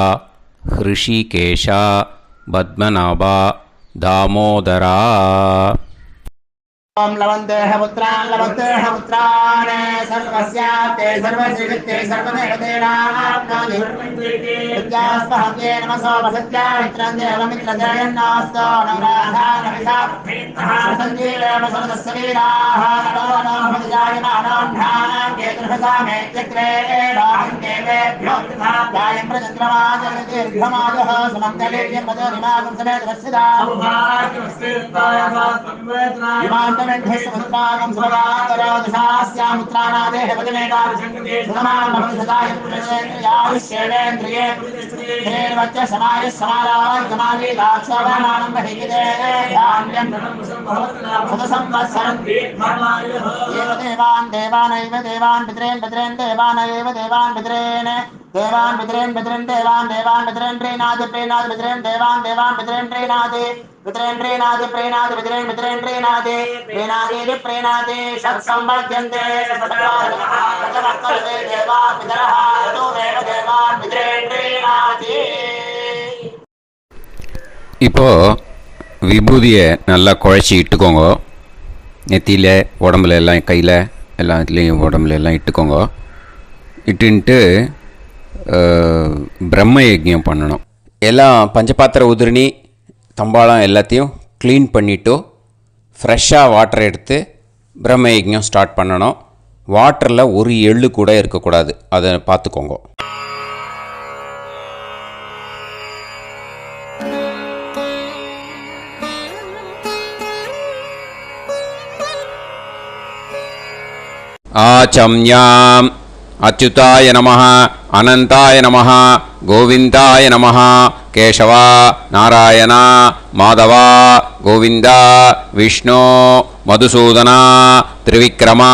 [SPEAKER 1] ஹிருஷிகேஷா பத்மநாபா தாமோதரா.
[SPEAKER 3] ओम लवन्तेह पुत्रान् लवन्तेह पुत्रान् सर्वस्याप्ते सर्वश्रीवित्ते सर्वदेवतेनाप्नोति विद्यास्पहत्ये नमसो वसत्या मित्रं देवमित्रजयन्नास्तो नवराधानविधा सञ्जीवेम सरदस्वीराः नमो नमोऽजायमानोऽभ्यां केतुर्हसामेत्यग्रे बाहं देवेभ्यो गायं प्रचन्द्रमाजलदीर्घमाजः सुमङ्गलेर्यमदोनिमागं समेतरस्यदा ेन्द्रयेन्द्रिये समाय समाराय देवान् देवानैव देवान् पितॄन् पितॄन् देवानैव देवान् पितॄन् देवान् पितॄन् पितॄन् देवान् देवान् पितॄन् प्रीणाति प्रीणाति पितॄन् देवान् देवान् पितॄन् प्रीणाति पितॄन् प्रीणाति प्रीणाति पितॄन् पितॄन् प्रीणाति प्रीणाति प्रीणाति षट्संवर्ध्यन्ते सचवर्तन्ते देवा पितरः ततो देव देवान् पितॄन् प्रीणाति.
[SPEAKER 1] இப்போ விபூதியை நல்லா குழச்சி இட்டுக்கோங்க. நெத்தியில் உடம்புல எல்லாம் கையில் எல்லாத்துலேயும் உடம்புல எல்லாம் இட்டுக்கோங்க. இட்டுன்ட்டு பிரம்ம யஜ்ஞம் பண்ணணும். எல்லாம் பஞ்சபாத்திர உதிரணி தம்பாளம் எல்லாத்தையும் க்ளீன் பண்ணிவிட்டு ஃப்ரெஷ்ஷாக வாட்டர் எடுத்து பிரம்ம யஜ்ஞம் ஸ்டார்ட் பண்ணணும். வாட்டரில் ஒரு எள்ளு கூட இருக்கக்கூடாது. அதை பார்த்துக்கோங்க. ஆச்சம்யாம் அச்சுதாய நமஹ அனந்தாய நமஹ கோவிந்தாய நமஹ கேசவா நாராயணா மாதவா கோவிந்தா விஷ்ணு மதுசூதனா திரிவிக்ரமா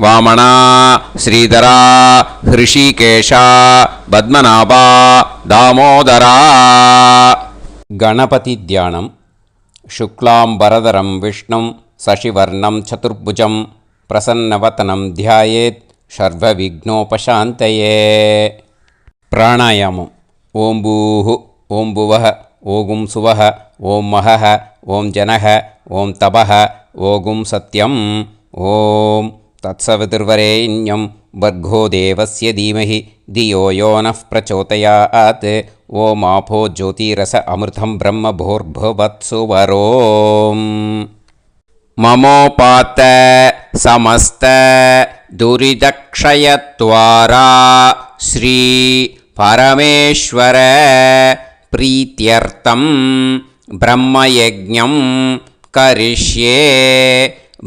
[SPEAKER 1] வாமனா ஸ்ரீதரா ஹிருஷிகேஷா பத்மநாபா தாமோதரா. கணபதி தியானம். சுக்லாம்பரதரம் விஷ்ணும் சசிவர்ணம் சதுர்புஜம் பிரசன்னவதனம் தியாயேத் சர்வவிக்னோபசாந்தயே. பிராணாயாமம். ஓம் பூஹு ஓம் புவஹ ஓகும் சுவஹ ஓம் மஹஹ ஓம் ஜனஹ ஓம் தபஹ ஓகும் சத்யம். ஓம் தத்சவிதுர்வரேண்யம் வர்கோ தேவஸ்ய தீமஹி தியோ யோ நः பிரச்சோதயாத். ஓம் ஆபோ ஜோதிரஸ அமிர்தம் பிரம்ம போர்புவத்சு வரோம். மமோபாத்த समस्त दुरितक्षयत्वारा श्री परमेश्वर प्रीत्यर्थं ब्रह्मयज्ञं करिष्ये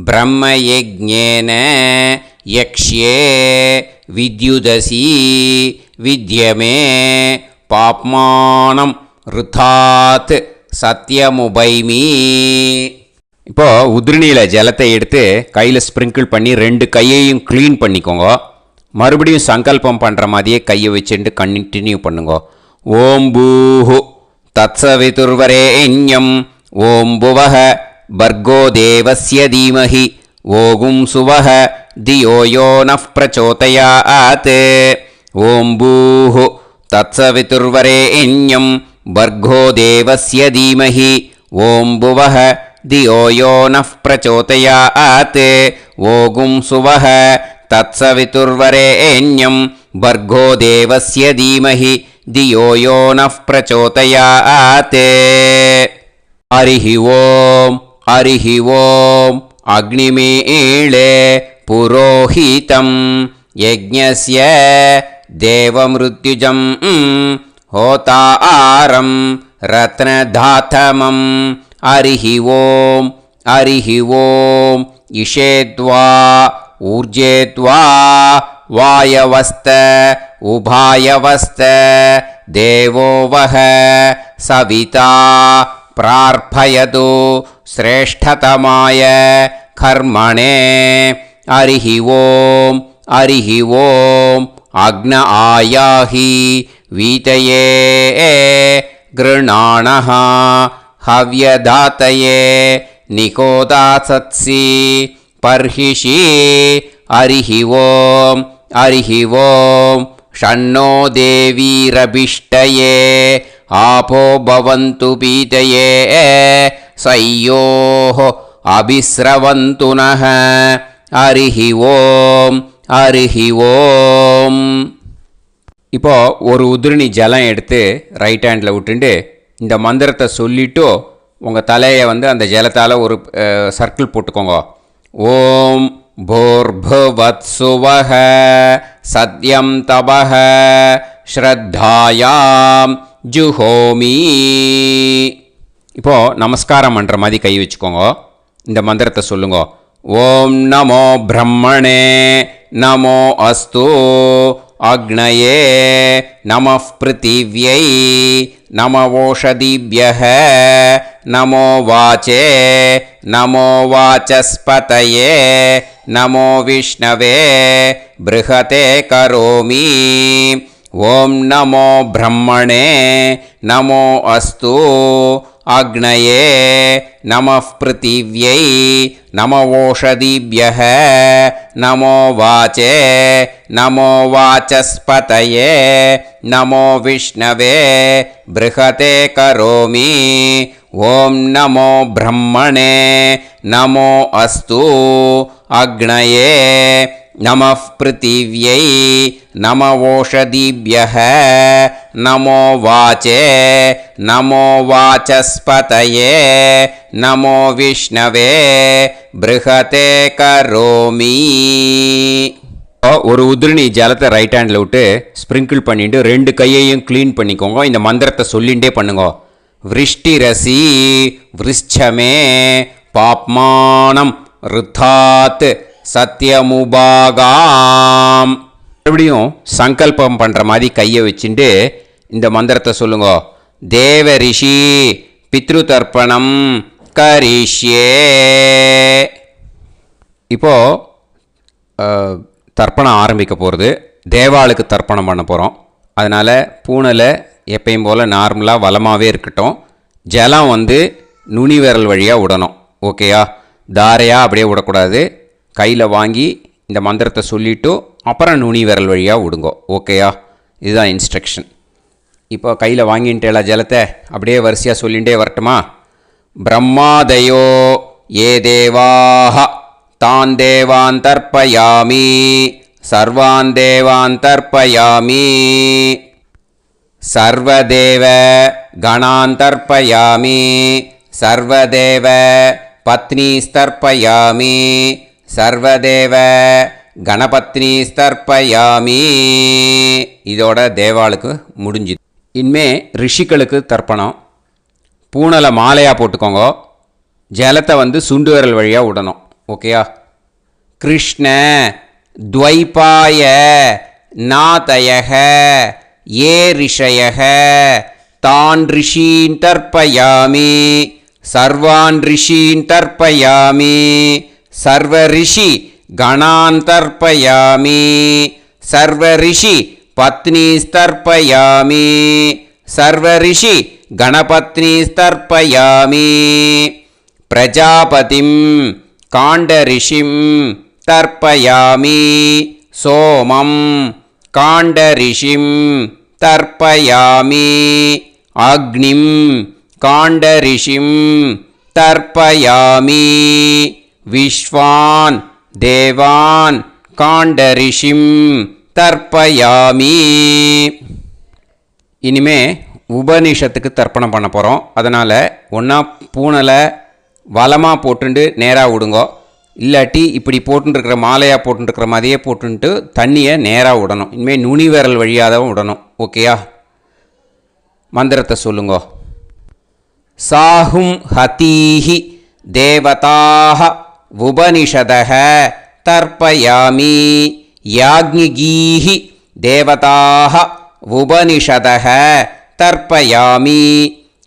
[SPEAKER 1] ब्रह्मयज्ञेन यक्ष्ये विद्युदसी विद्यमे पाप्मानं ऋथात् சத்தியமுபைமி. இப்போ உதிரணியில் ஜலத்தை எடுத்து கையில் ஸ்ப்ரிங்கிள் பண்ணி 2 கையையும் க்ளீன் பண்ணிக்கோங்க. மறுபடியும் சங்கல்பம் பண்ணுற மாதிரியே கையை வச்சுட்டு கண்டினியூ பண்ணுங்க. ஓம் பூஹு தத்சவிதுர்வரேண்யம் ஓம் புவஹ பர்கோ தேவஸ்ய தீமஹி ஓகும் சுவஹ தியோ யோ நஃப் பிரச்சோதயாத். ஓம் பூஹு தத்சவிதுர்வரேண்யம் भर्गो देवस्य धीमहि ओं भुवः धियो यो नः प्रचोदयात्. ओगुं सुवः तत्सवितुर्वरेण्यं भर्गो देवस्य धीमहि धियो यो नः प्रचोदयात्. हरिः ओं अग्निमीळे पुरोहितं यज्ञस्य देवमृत्युजं होतारं रत्नधातमं. हरिः ओं इषेद्वा ऊर्जेद्वा वायवस्त उभायवस्त देवो वः सविता प्रार्थयतु श्रेष्ठतमाय कर्मणे. हरिः ओं अग्न आयाहि वीतये गृणाणः हव्यदातये निकोदासत्सि पर्हिषि. हरिः ओं षण्णो देवीरभिष्टये आपो भवन्तु पीतये सयोः अभिस्रवन्तु नः. हरिः ओं. இப்போ ஒரு உதிரணி ஜலம் எடுத்து ரைட் ஹேண்டில் விட்டுண்டு இந்த மந்திரத்தை சொல்லிவிட்டு உங்கள் தலையை அந்த ஜலத்தால் ஒரு சர்க்கிள் போட்டுக்கோங்க. ஓம் भूर्भुवत्सुवः सत्यं तपः ஸ்ரத்தாயாம் ஜுஹோமி. இப்போது நமஸ்காரம் பண்ணுற மாதிரி கை வச்சுக்கோங்க. இந்த மந்திரத்தை சொல்லுங்க. ஓம் நமோ பிரம்மணே நமோ அஸ்து அக்னயே நமः பிருத்திவ்யை நமவோஷதிभ्यः நமோ வாச்சே நமோ வாசஸ்பதயே நமோ விஷ்ணவே ப்ருஹதே கரோமி. ஓம் நமோ பிரம்மணே நமோ அஸ்து அக்னயே நமः பிருத்திவ்யை நமவோஷதிभ्यः நமோ வாச்சே நமோ வாசஸ்பதயே நமோ விஷ்ணவே ப்ருஹதே கரோமி. ஓம் நமோ பிரம்மணே நமோ அஸ்து அக்னயே நமः பிருத்திவ்யை நமவோஷதிभ्यः நமோ வாச்சே நமோ வாசஸ்பதயே நமோ விஷ்ணவே ப்ருஹதே கரோமி. ஒரு உதிரணி ஜலத்தை ரைட் ஹேண்டில் விட்டு ஸ்ப்ரிங்கிள் பண்ணிட்டு 2 கையையும் க்ளீன் பண்ணிக்கோங்க. இந்த மந்திரத்தை சொல்லிகிட்டே பண்ணுங்க. விருஷ்டிரசி விருஷ்சமே பாப்மானம் ருத்தாத் சத்யமுபாகாம். மறுபடியும் சங்கல்பம் பண்ணுற மாதிரி கையை வச்சுட்டு இந்த மந்திரத்தை சொல்லுங்க. தேவ ரிஷி பித்ரு தர்ப்பணம் கரிஷ்யே. இப்போது தர்ப்பணம் ஆரம்பிக்க போகிறது. தேவாளுக்கு தர்ப்பணம் பண்ண போகிறோம். அதனால் பூனையில் எப்பயும் போல் நார்மலாக வளமாகவே இருக்கட்டும். ஜலம் நுனி விரல் வழியாக விடணும். ஓகேயா? தாரையாக அப்படியே விடக்கூடாது. கையில் வாங்கி இந்த மந்திரத்தை சொல்லிவிட்டு அப்புறம் நுனி விரல் வழியாக விடுங்கோ. ஓகேயா? இதுதான் இன்ஸ்ட்ரக்ஷன். இப்போ கையில் வாங்கிட்டேல ஜலத்தை அப்படியே வரிசையாக சொல்லிகிட்டே வரட்டுமா? பிரம்மாதயோ ஏ தேவாஹ தான் தேவான் தர்ப்பயாமி சர்வான் தேவான் தர்ப்பயாமி சர்வதேவ கணான் தர்ப்பயாமி சர்வதேவ பத்னீஸ்தர்ப்பயாமி சர்வதேவ கணபத்னி ஸ்தர்ப்பயாமி. இதோட தேவாளுக்கு முடிஞ்சுது. இனிமே ரிஷிகளுக்கு தர்ப்பணம். பூனலை மாலையாக போட்டுக்கோங்க. ஜலத்தை வந்து சுண்டு விரல் வழியாக விடணும். ஓகேயா? கிருஷ்ண துவைபாய நாதயக ஏ ரிஷயக தான் ரிஷீன் தர்ப்பயாமி சர்வான் ரிஷீன் தர்ப்பயாமி சர்வ ரிஷி கணான் தர்ப்பயாமி சர்வ ரிஷி பத்னி தர்ப்பயாமி சர்வ ரிஷி கணபத்னி தர்ப்பயாமி பிரஜாபதிம் காண்டரிஷிம் தர்ப்பயாமி சோமம் காண்டரிஷிம் தர்ப்பயாமி அக்னிம் காண்டரிஷிம் தர்ப்பயாமி விஸ்வான் தேவான் காண்டரிஷிம் தர்ப்பயாமி. இனிமே உபனிஷத்துக்கு தர்ப்பணம் பண்ண போகிறோம். அதனால் ஒன்றா பூனலை வலமாக போட்டுண்டு நேராக விடுங்கோ. இல்லாட்டி இப்படி போட்டுருக்கிற மாலையாக போட்டுருக்கிற மாதிரியே போட்டுன்ட்டு தண்ணியை நேராக விடணும். இனிமேல் நுனி விரல் வழியாக தான் விடணும். ஓகேயா? மந்திரத்தை சொல்லுங்கோ. சாஹும் ஹதீஹி தேவதாக உபனிஷதக தர்ப்பயாமி யாக்ஞிகீஹி தேவதாக உபனிஷதக தர்ப்பயாமி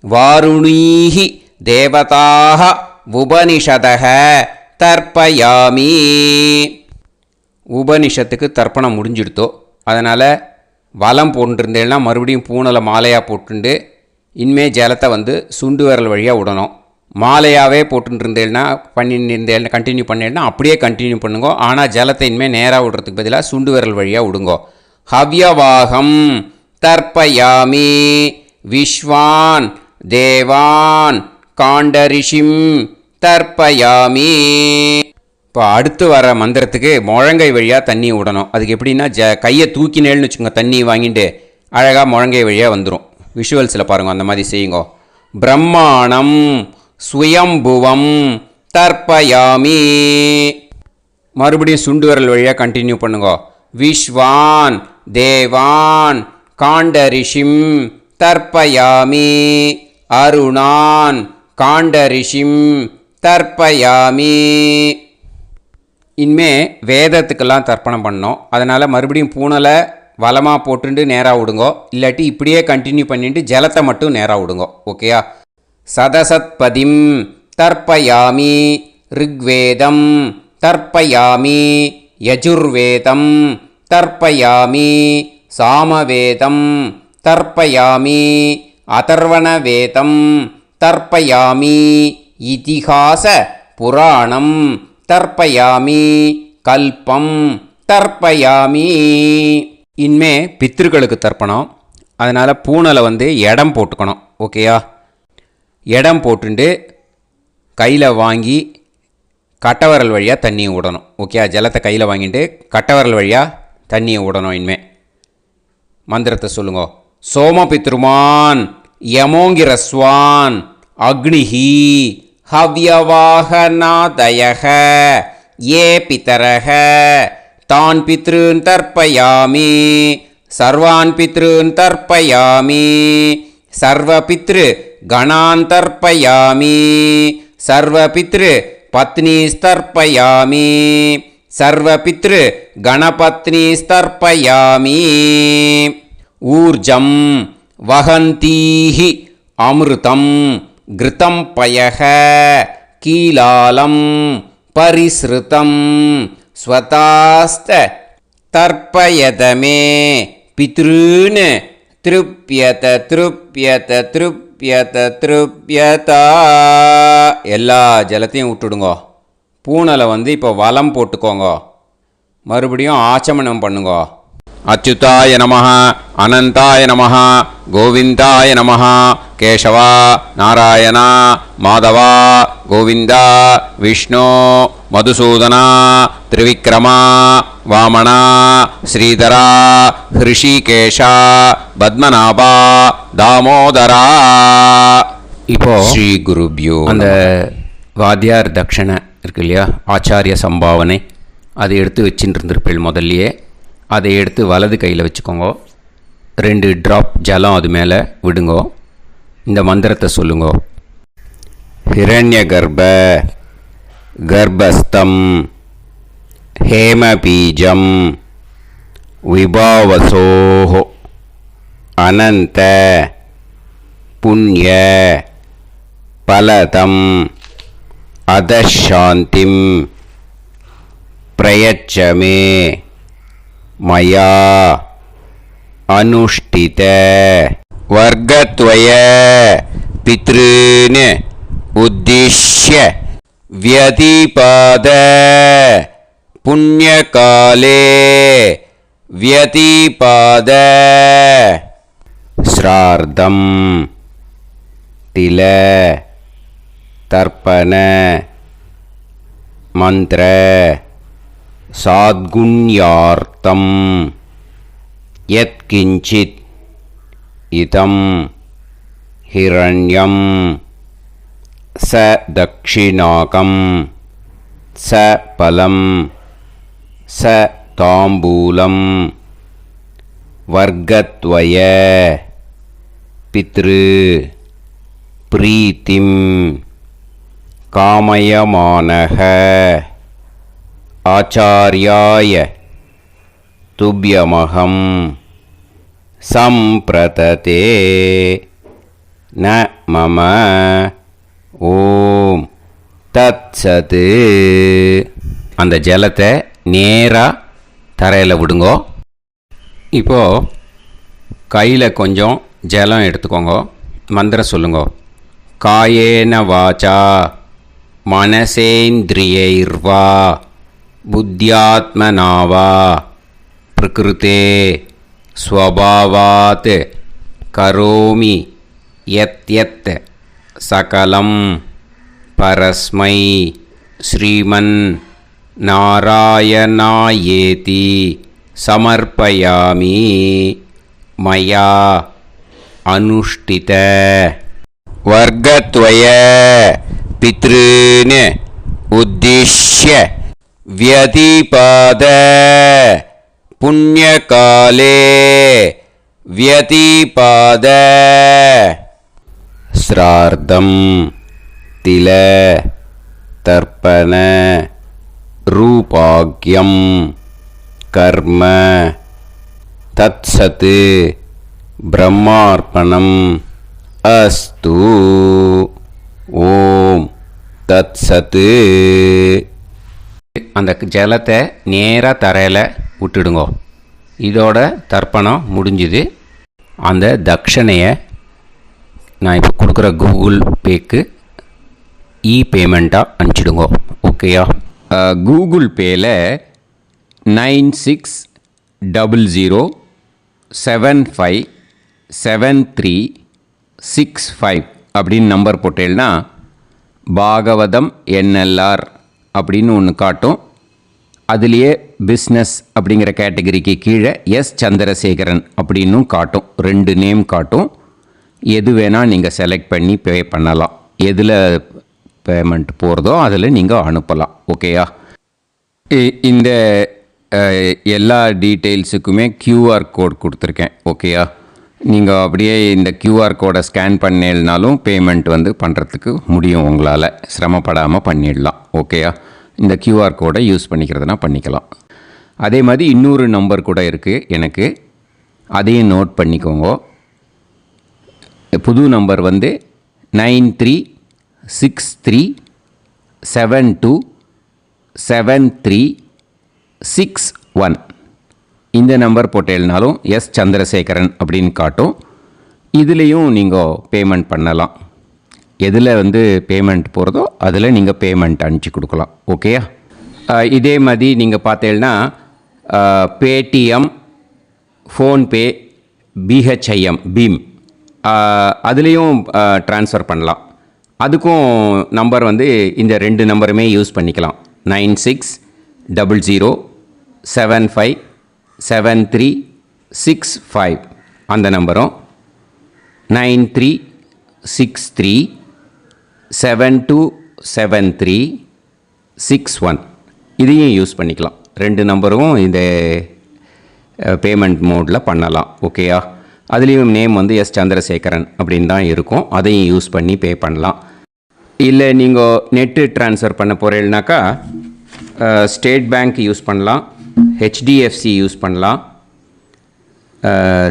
[SPEAKER 1] வாருணீஹி தேவதாக உபனிஷதக தர்ப்பயாமி. உபனிஷத்துக்கு தர்ப்பணம் முடிஞ்சிடுத்தோ. அதனால் வலம் போட்டுருந்தேன்னா மறுபடியும் பூனலை மாலையாக போட்டுண்டு இனிமே ஜலத்தை வந்து சுண்டு விரல் வழியாக விடணும். மாலையாகவே போட்டுருந்தேன்னா பண்ணியிருந்தேன் கண்டினியூ பண்ணேன்னா அப்படியே கண்டினியூ பண்ணுங்கோ. ஆனால் ஜலத்தை இனிமேல் நேராக விடுறதுக்கு பதிலாக சுண்டு விரல் வழியாக விடுங்கோ. ஹவ்யவாகம் தர்ப்பயாமி விஸ்வான் தேவான் காண்டரிஷிம் தர்ப்பயாமி. இப்போ அடுத்து வர மந்திரத்துக்கு முழங்கை வழியாக தண்ணி விடணும். அதுக்கு எப்படின்னா கையை தூக்கினேன்னு வச்சுக்கோங்க, தண்ணி வாங்கிட்டு அழகாக முழங்கை வழியாக வந்துடும். விஷுவல்ஸில் பாருங்கள், அந்த மாதிரி செய்யுங்க. பிரம்மாணம் சுயம்புவம் தர்ப்பயாமி. மறுபடியும் சுண்டு விரல் வழியாக கண்டினியூ பண்ணுங்க. விஸ்வான் தேவான் காண்டரிஷிம் தர்ப்பயாமி அருணான் காண்டரிஷிம் தர்ப்பயாமி. இனிமே வேதத்துக்கெல்லாம் தர்ப்பணம் பண்ணோம். அதனால் மறுபடியும் பூனலை வலமாக போட்டுட்டு நேராக விடுங்கோ. இல்லாட்டி இப்படியே கண்டினியூ பண்ணிட்டு ஜலத்தை மட்டும் நேராக விடுங்கோ. ஓகேயா? சதசத்பதிம் தர்ப்பயாமி ரிக்வேதம் தர்ப்பயாமி யஜுர்வேதம் தர்ப்பயாமி சாமவேதம் தர்ப்பயாமி அதர்வணவேதம் தர்ப்பயாமி இதிஹாச புராணம் தர்ப்பயாமி கல்பம் தர்ப்பயாமி. இனிமே பித்ருக்களுக்கு தர்ப்பணம். அதனால் பூனலை வந்து இடம் போட்டுக்கணும். ஓகேயா? இடம் போட்டுண்டு கையில் வாங்கி கட்டவரல் வழியாக தண்ணியை விடணும். ஓகே? ஜலத்தை கையில் வாங்கிட்டு கட்டவரல் வழியாக தண்ணியை விடணும். இனிமே மந்திரத்தை சொல்லுங்க. சோமபித்ருமான் யமோங்கிரஸ்வான் அக்னிஹி ஹவ்யவாகநாதயக ஏ பிதரக தான் பித்ருன் தர்ப்பயாமி சர்வான் பித்ருன் தர்ப்பயாமி சர்வ பித்ரு கணான் தர்ப்பயாமி சர்வ பித்ரு பத்னி தர்ப்பயாமி சர்வ பித்ரு கணபத்னி தர்ப்பயாமி. ஊர்ஜம் வஹந்தீஹி அமிர்தம் கிருதம் பயக கீலாலம் பரிஸ்ருதம் ஸ்வதாஸ்த தர்ப்பயதமே பித்ருன் திருப்யத திருப்யத திருப்யத திருப்யதா. எல்லா ஜலத்தையும் விட்டுடுங்கோ. பூனலை வந்து இப்போ வலம் போட்டுக்கோங்க. மறுபடியும் ஆச்சமனம் பண்ணுங்க. அச்சுதாய நமஹ அனந்தாய நமஹ கோவிந்தாய நமஹ கேசவா நாராயணா மாதவா கோவிந்தா விஷ்ணு மதுசூதனா திரிவிக்ரமா வாமனா ஸ்ரீதரா ஹிருஷிகேஷா பத்மநாபா தாமோதரா. இப்போ ஸ்ரீ குருப்யோ அந்த வாத்தியார் தட்சணை இருக்கு இல்லையா, ஆச்சாரிய சம்பாவனை, அதை எடுத்து வச்சுட்டு இருந்திருப்பேள் முதல்லையே. அதை எடுத்து வலது கையில் வச்சுக்கோங்க. 2 ட்ராப் ஜலம் அது மேலே விடுங்கோ. இந்த மந்திரத்தை சொல்லுங்கோ.
[SPEAKER 2] ஹிரண்ய கர்ப்ப கர்ப்பஸ்தம் ஹேமபீஜம் விபாவசோः அனந்த புண்ணிய பலதம் அதசாந்திம் பிரயச்சமே மயா அனுஷ்டித வர்க்கத்வய பித்ருன் உத்திஷ்ய व्यतिपाद पुण्यकाले व्यतिपाद श्रार्धं तिल तर्पण मंत्र साद्गुण्यार्थं यत्किंचित् इदं हिरण्यं स दक्षिणाकं स फलं स ताम्बूलं वर्गत्वय पितृ प्रीतिं कामयमानः आचार्याय तुभ्यमहं सम्प्रतते न मम ஓம் தத்சது.
[SPEAKER 1] அந்த ஜலத்தை நேராக தரையில் விடுங்கோ. இப்போது கையில் கொஞ்சம் ஜலம் எடுத்துக்கோங்க. மந்திரம் சொல்லுங்கோ. காயேன வாச்சா மனசேந்திரியைர்வா புத்தியாத்மனாவா பிரகிருதே ஸ்வபாவாத் கரோமி யத் யத் சகலம் பரஸ்மை ஸ்ரீமன் நாராயணாயேதி சமர்ப்பயாமி மயா அனுஷ்டித
[SPEAKER 2] வர்க்கத்வய பித்ருன் உத்திஷ்ய व्यतिपाद पुण्यकाले व्यतिपाद श्रार्धं तिल तर्पण रूपाग्यं कर्म तत्सत् ब्रह्मार्पणम् अस्तु. ஓம் தத்சத்.
[SPEAKER 1] அந்த ஜலத்தை நேராக தரையில் விட்டுடுங்கோ. இதோட தர்ப்பணம் முடிஞ்சுது. அந்த தட்சணையை நான் இப்போ கொடுக்குற கூகுள் பேக்கு பேமெண்ட்டாக அனுப்பிச்சிடுங்கோ. ஓகேயா? கூகுள் பேயில் 9600757365 அப்படின்னு நம்பர் போட்டேன்னா பாகவதம் என்எல்ஆர் அப்படின்னு ஒன்று காட்டும். அதுலேயே பிஸ்னஸ் அப்படிங்கிற கேட்டகரிக்கு கீழே எஸ் சந்திரசேகரன் அப்படின்னும் காட்டும். 2 நேம் காட்டும். எது வேணால் நீங்கள் செலக்ட் பண்ணி பே பண்ணலாம். எதில் பேமெண்ட் போகிறதோ அதில் நீங்கள் அனுப்பலாம். ஓகேயா? இந்த எல்லா டீட்டெயில்ஸுக்குமே QR கோட் கொடுத்துருக்கேன். ஓகேயா? நீங்கள் அப்படியே இந்த QR கோடை ஸ்கேன் பண்ணேனாலும் பேமெண்ட் பண்ணுறதுக்கு முடியும். உங்களால் சிரமப்படாமல் பண்ணிடலாம். ஓகேயா? இந்த QR கோடை யூஸ் பண்ணிக்கிறதுனா பண்ணிக்கலாம். அதே மாதிரி இன்னொரு நம்பர் கூட இருக்குது எனக்கு. அதையும் நோட் பண்ணிக்கோங்க. புது நம்பர் 9363727361. இந்த நம்பர் போட்டேனாலும் எஸ் சந்திரசேகரன் அப்படின்னு காட்டும். இதுலேயும் நீங்கள் பேமெண்ட் பண்ணலாம். எதில் பேமெண்ட் போகிறதோ அதில் நீங்கள் பேமெண்ட் அனுப்பிச்சி கொடுக்கலாம். ஓகேயா? இதே மாதிரி நீங்கள் பார்த்தேன்னா பேடிஎம், ஃபோன்பே, பிஹெச்ஐஎம், பீம் அதுலேயும் ட்ரான்ஸ்ஃபர் பண்ணலாம். அதுக்கும் நம்பர் இந்த 2 நம்பருமே யூஸ் பண்ணிக்கலாம். 9600757365 அந்த நம்பரும் 9363727365 61 இதையும் யூஸ் பண்ணிக்கலாம். 2 நம்பரும் இந்த பேமெண்ட் மோடில் பண்ணலாம். ஓகேயா? அதுலேயும் நேம் வந்து எஸ் சந்திரசேகரன் அப்படின்னு தான் இருக்கும். அதையும் யூஸ் பண்ணி பே பண்ணலாம். இல்லை நீங்கள் நெட்டு ட்ரான்ஸ்ஃபர் பண்ண போகிறீங்கனாக்கா ஸ்டேட் பேங்க் யூஸ் பண்ணலாம், ஹெச்டிஎஃப்சி யூஸ் பண்ணலாம்,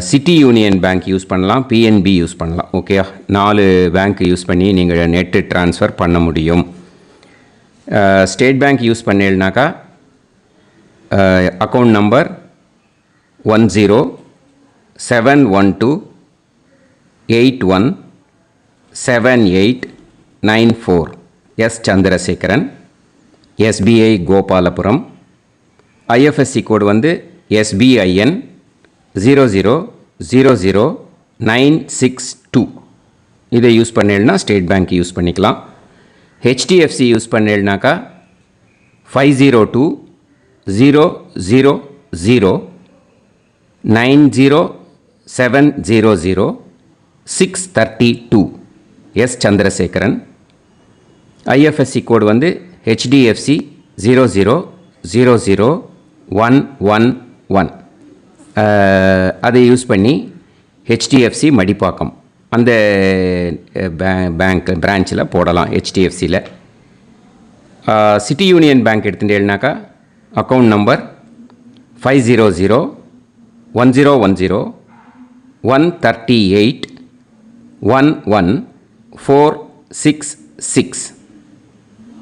[SPEAKER 1] சிட்டி யூனியன் பேங்க் யூஸ் பண்ணலாம், பிஎன்பி யூஸ் பண்ணலாம். ஓகேயா? 4 பேங்க் யூஸ் பண்ணி நீங்கள் நெட்டு ட்ரான்ஸ்ஃபர் பண்ண முடியும். ஸ்டேட் பேங்க் யூஸ் பண்ணீங்கனாக்கா account number 1071281789 S Chandrasekaran, SBI Gopalapuram. IFSC code வந்து SBIN 0000962. இதை யூஸ் பண்ணேன்னா ஸ்டேட் பேங்க் யூஸ் பண்ணிக்கலாம். ஹெச்டிஎஃப்சி யூஸ் பண்ணேன்னாக்கா 5020090700 எஸ் சந்திரசேகரன். ஐஎஃப்எஸ்சி கோடு வந்து HDFC 0000111. அதை யூஸ் பண்ணி HDFC மடிப்பாக்கம் அந்த பேங்க் பிரான்ச்சில் போடலாம். HDFCயில் சிட்டி யூனியன் பேங்க் எடுத்துட்டேன்னாக்கா account number 5001010381146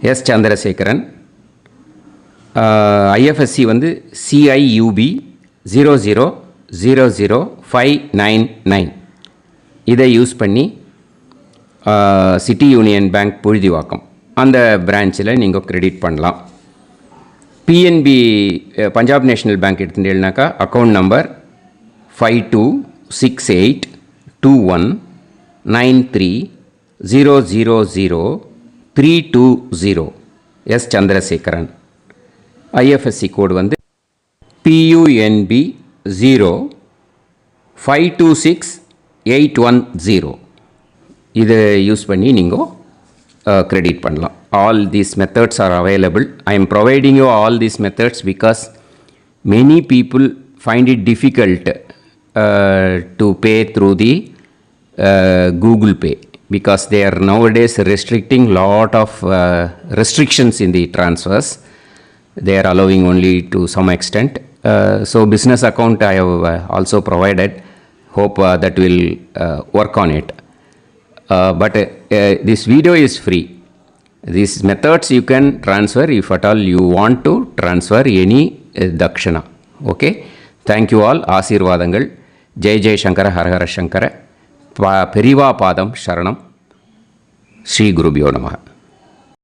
[SPEAKER 1] S Chandrasekaran. IFSC வந்து CIUB 0000599. இதை யூஸ் பண்ணி சிட்டி யூனியன் பேங்க் புழுதிவாக்கம் அந்த பிரான்ச்சில் நீங்கள் கிரெடிட் பண்ணலாம். PNB பஞ்சாப் நேஷ்னல் பேங்க் எடுத்துட்டேன்னாக்கா account number 52682193000320 S Chandrasekaran. IFSC code வந்து PUNB 0526810. இதை யூஸ் பண்ணி நீங்கள் கிரெடிட் பண்ணலாம். All these methods are available. I am providing you all these methods because many people find it difficult to pay through the Google Pay because they are nowadays restricting lot of restrictions in the transfers. They are allowing only to some extent. So business account I have also provided. Hope that will work on it. But this video is free. These methods you can transfer if at all you want to transfer any dakshana. Okay? Thank you all. ஆசீர்வாதங்கள். ஜெய் ஜெய் சங்கர ஹர ஹர சங்கர. பெரிவா பாதம் சரணம். ஸ்ரீ குருபியோ நமஹ.